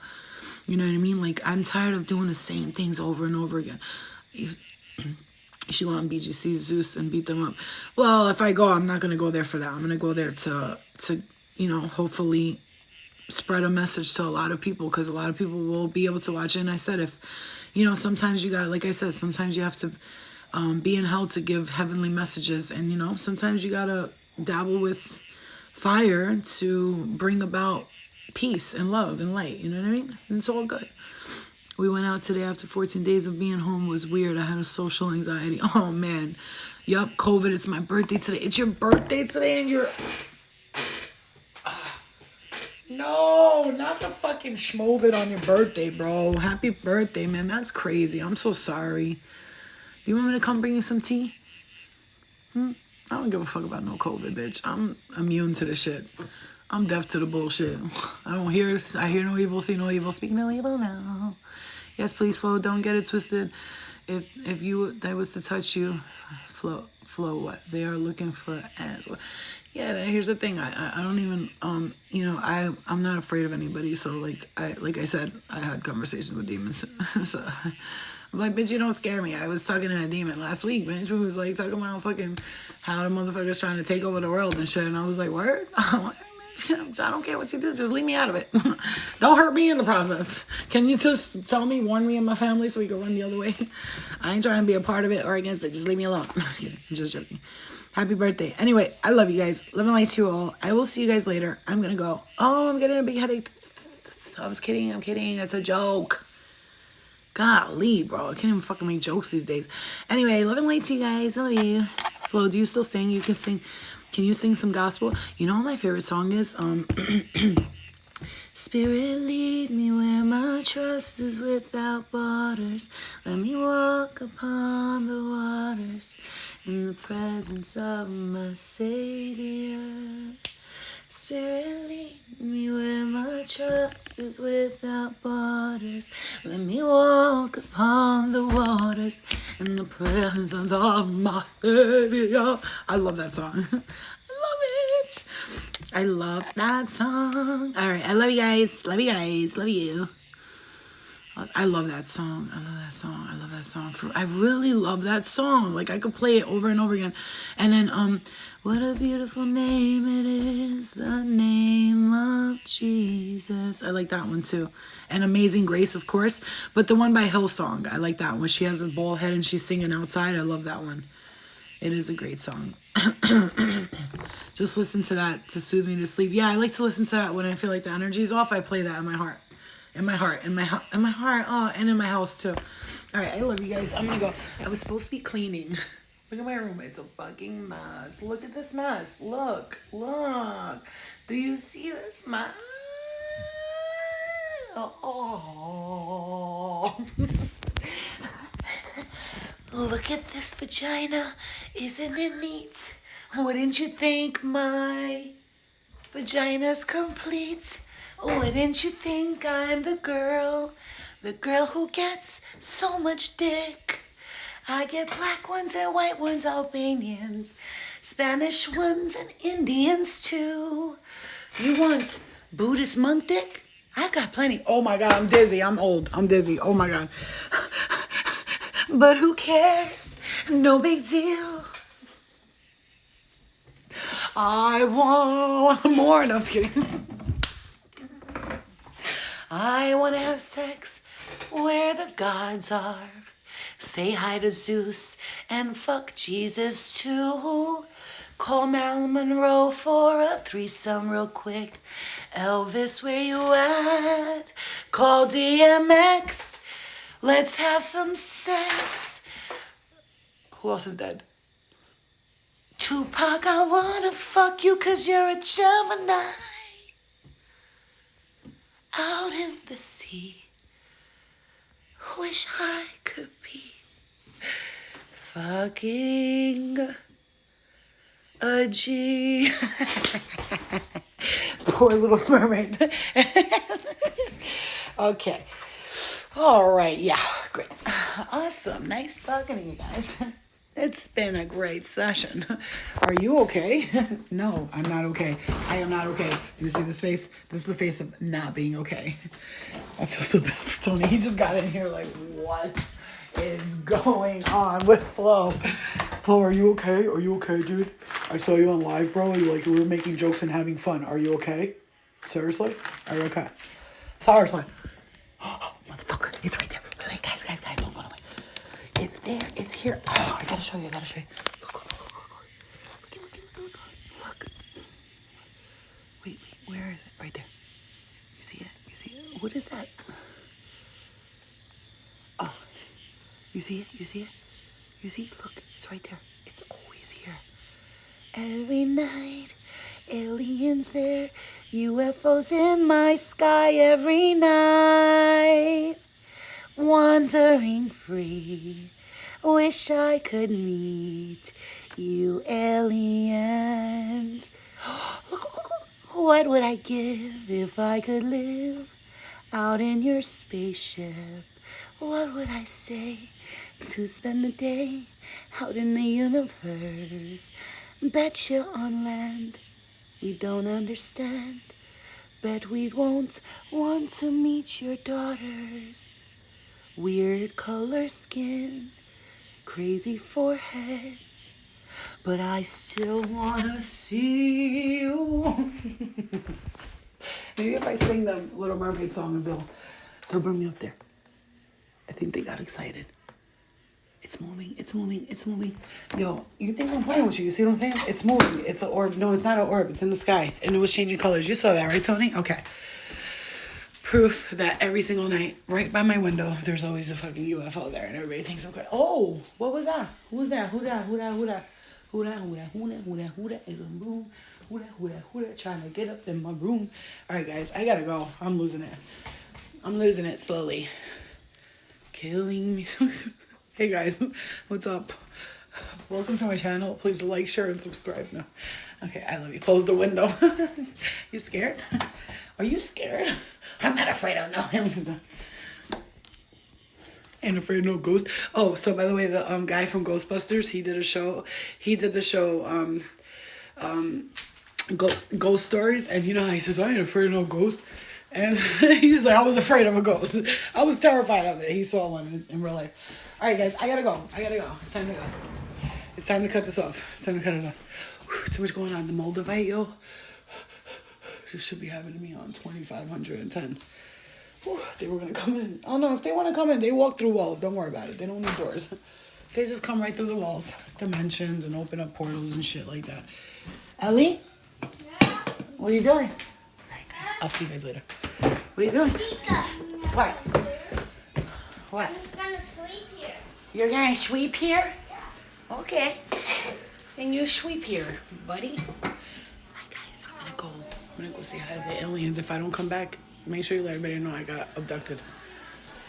You know what I mean? Like, I'm tired of doing the same things over and over again. She go on BGC Zeus and beat them up. Well, if I go, I'm not going to go there for that. I'm going to go there to you know, hopefully spread a message to a lot of people, because a lot of people will be able to watch it. And I said, if, you know, sometimes you got, like I said, sometimes you have to be in hell to give heavenly messages. And, you know, sometimes you got to dabble with fire to bring about peace and love and light. You know what I mean? And it's all good. We went out today after 14 days of being home. It was weird. I had a social anxiety. Oh, man. Yup, COVID. It's my birthday today. It's your birthday today and you're... No, not the fucking schmovid on your birthday, bro. Happy birthday, man. That's crazy. I'm so sorry. Do you want me to come bring you some tea? I don't give a fuck about no COVID, bitch. I'm immune to this shit. I'm deaf to the bullshit. I hear no evil, see no evil, speak no evil now. Yes, please, Flo, don't get it twisted. If that was to touch you, Flo, what? They are looking for ass. Yeah, here's the thing. I don't even you know, I'm not afraid of anybody. So like I said, I had conversations with demons. So I'm like, bitch, you don't scare me. I was talking to a demon last week, bitch, who was like talking about fucking how the motherfucker's trying to take over the world and shit. And I was like, word? I don't care what you do. Just leave me out of it. Don't hurt me in the process. Can you just warn me and my family so we can run the other way? I ain't trying to be a part of it or against it. Just leave me alone. No, I'm just kidding. I'm just joking. Happy birthday. Anyway, I love you guys. Love and light to you all. I will see you guys later. I'm going to go. Oh, I'm getting a big headache. I was kidding. I'm kidding. It's a joke. Golly, bro. I can't even fucking make jokes these days. Anyway, love and light to you guys. I love you. Flo, do you still sing? You can sing. Can you sing some gospel? You know what my favorite song is? Spirit, lead me where my trust is without borders. Let me walk upon the waters in the presence of my Savior. Spirit, lead me where my trust is without borders. Let me walk upon the waters in the presence of my Savior. I love that song. I love that song. All right, I love you guys. Love you guys. Love you. I love that song. I love that song. I love that song. I really love that song. Like, I could play it over and over again. And then, what a beautiful name it is, the name of Jesus. I like that one too. And Amazing Grace, of course. But the one by Hillsong, I like that one. She has a bald head and she's singing outside. I love that one. It is a great song. Just listen to that to soothe me to sleep. Yeah, I like to listen to that when I feel like the energy's off. I play that in my heart. In my heart. Oh, and in my house too. All right, I love you guys. I'm gonna go. I was supposed to be cleaning. Look at my room. It's a fucking mess. Look at this mess. Look. Do you see this mess? Oh. Look at this vagina. Isn't it neat? Wouldn't you think my vagina's complete? Wouldn't you think I'm the girl who gets so much dick? I get black ones and white ones, Albanians, Spanish ones and Indians too. You want Buddhist monk dick? I've got plenty. Oh my God, I'm dizzy. I'm old. I'm dizzy. Oh my God. But who cares? No big deal. I want more. No, I'm just kidding. I want to have sex where the gods are. Say hi to Zeus and fuck Jesus too. Call Marilyn Monroe for a threesome real quick. Elvis, where you at? Call DMX. Let's have some sex. Who else is dead? Tupac, I wanna fuck you 'cause you're a Gemini. Out in the sea. Wish I could be fucking a G. Poor Little Mermaid. Okay. All right. Yeah, great. Awesome. Nice talking to you guys. It's been a great session. Are you okay? No, I'm not okay. I am not okay. Do you see this face? This is the face of not being okay. I feel so bad for Tony. He just got in here like, what is going on with Flo? Flo, are you okay? Are you okay, dude? I saw you on live, bro. You were making jokes and having fun. Are you okay? Seriously? Are you okay? Seriously. Oh, motherfucker. It's right there. Wait, guys, don't go away. It's there. It's here. Oh, I gotta show you. Look. Look. Wait. Where is it? Right there. You see it? What is that? Oh, you see it? You see? Look, it's right there. It's always here. Every night, aliens there, UFOs in my sky every night. Wandering free, wish I could meet you aliens. Look, what would I give if I could live out in your spaceship? What would I say to spend the day out in the universe? Bet you on land we don't understand. Bet we won't want to meet your daughters. Weird color skin, crazy foreheads, but I still wanna see you. Maybe if I sing the Little Mermaid songs, they'll bring me up there. I think they got excited. It's moving. Yo, you think I'm playing with you? You see what I'm saying? It's moving. It's an orb. No, it's not an orb. It's in the sky. And it was changing colors. You saw that, right, Tony? Okay. Proof that every single night, right by my window, there's always a fucking UFO there, and everybody thinks I'm crazy. Oh, what was that? Who's that? Who that? Trying to get up in my room. All right, guys, I gotta go. I'm losing it slowly. Killing me. Hey guys, what's up? Welcome to my channel. Please like, share, and subscribe. No. Okay, I love you. Close the window. You scared? Are you scared? I'm not afraid of no aliens. Ain't afraid of no ghost. Oh, so by the way, the guy from Ghostbusters, he did the show ghost stories, and you know how he says, I ain't afraid of no ghost. And he was like, I was afraid of a ghost. I was terrified of it. He saw one in real life. All right, guys, I gotta go. It's time to go. It's time to cut this off. It's time to cut it off. Whew, too much going on. The Moldavite, yo. This should be having me on 2510. Whew, they were gonna come in. Oh no, if they want to come in, they walk through walls. Don't worry about it. They don't need doors. They just come right through the walls, dimensions, and open up portals and shit like that. Ellie? Yeah? What are you doing? All right, guys. I'll see you guys later. What are you doing? What? What? I'm just gonna sleep here. You're gonna sweep here? Yeah. Okay. Then you sweep here, buddy. Hi guys, I'm gonna go say hi to the aliens. If I don't come back, make sure you let everybody know I got abducted.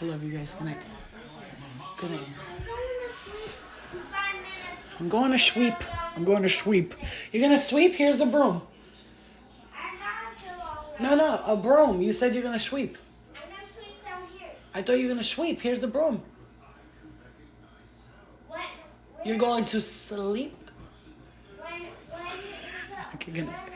I love you guys. Good night. Good night. I'm going to sweep. You're gonna sweep? Here's the broom. No, a broom. You said you're gonna sweep. I'm gonna sweep down here. I thought you were gonna sweep. Here's the broom. When You're going to sleep? is Okay, good night.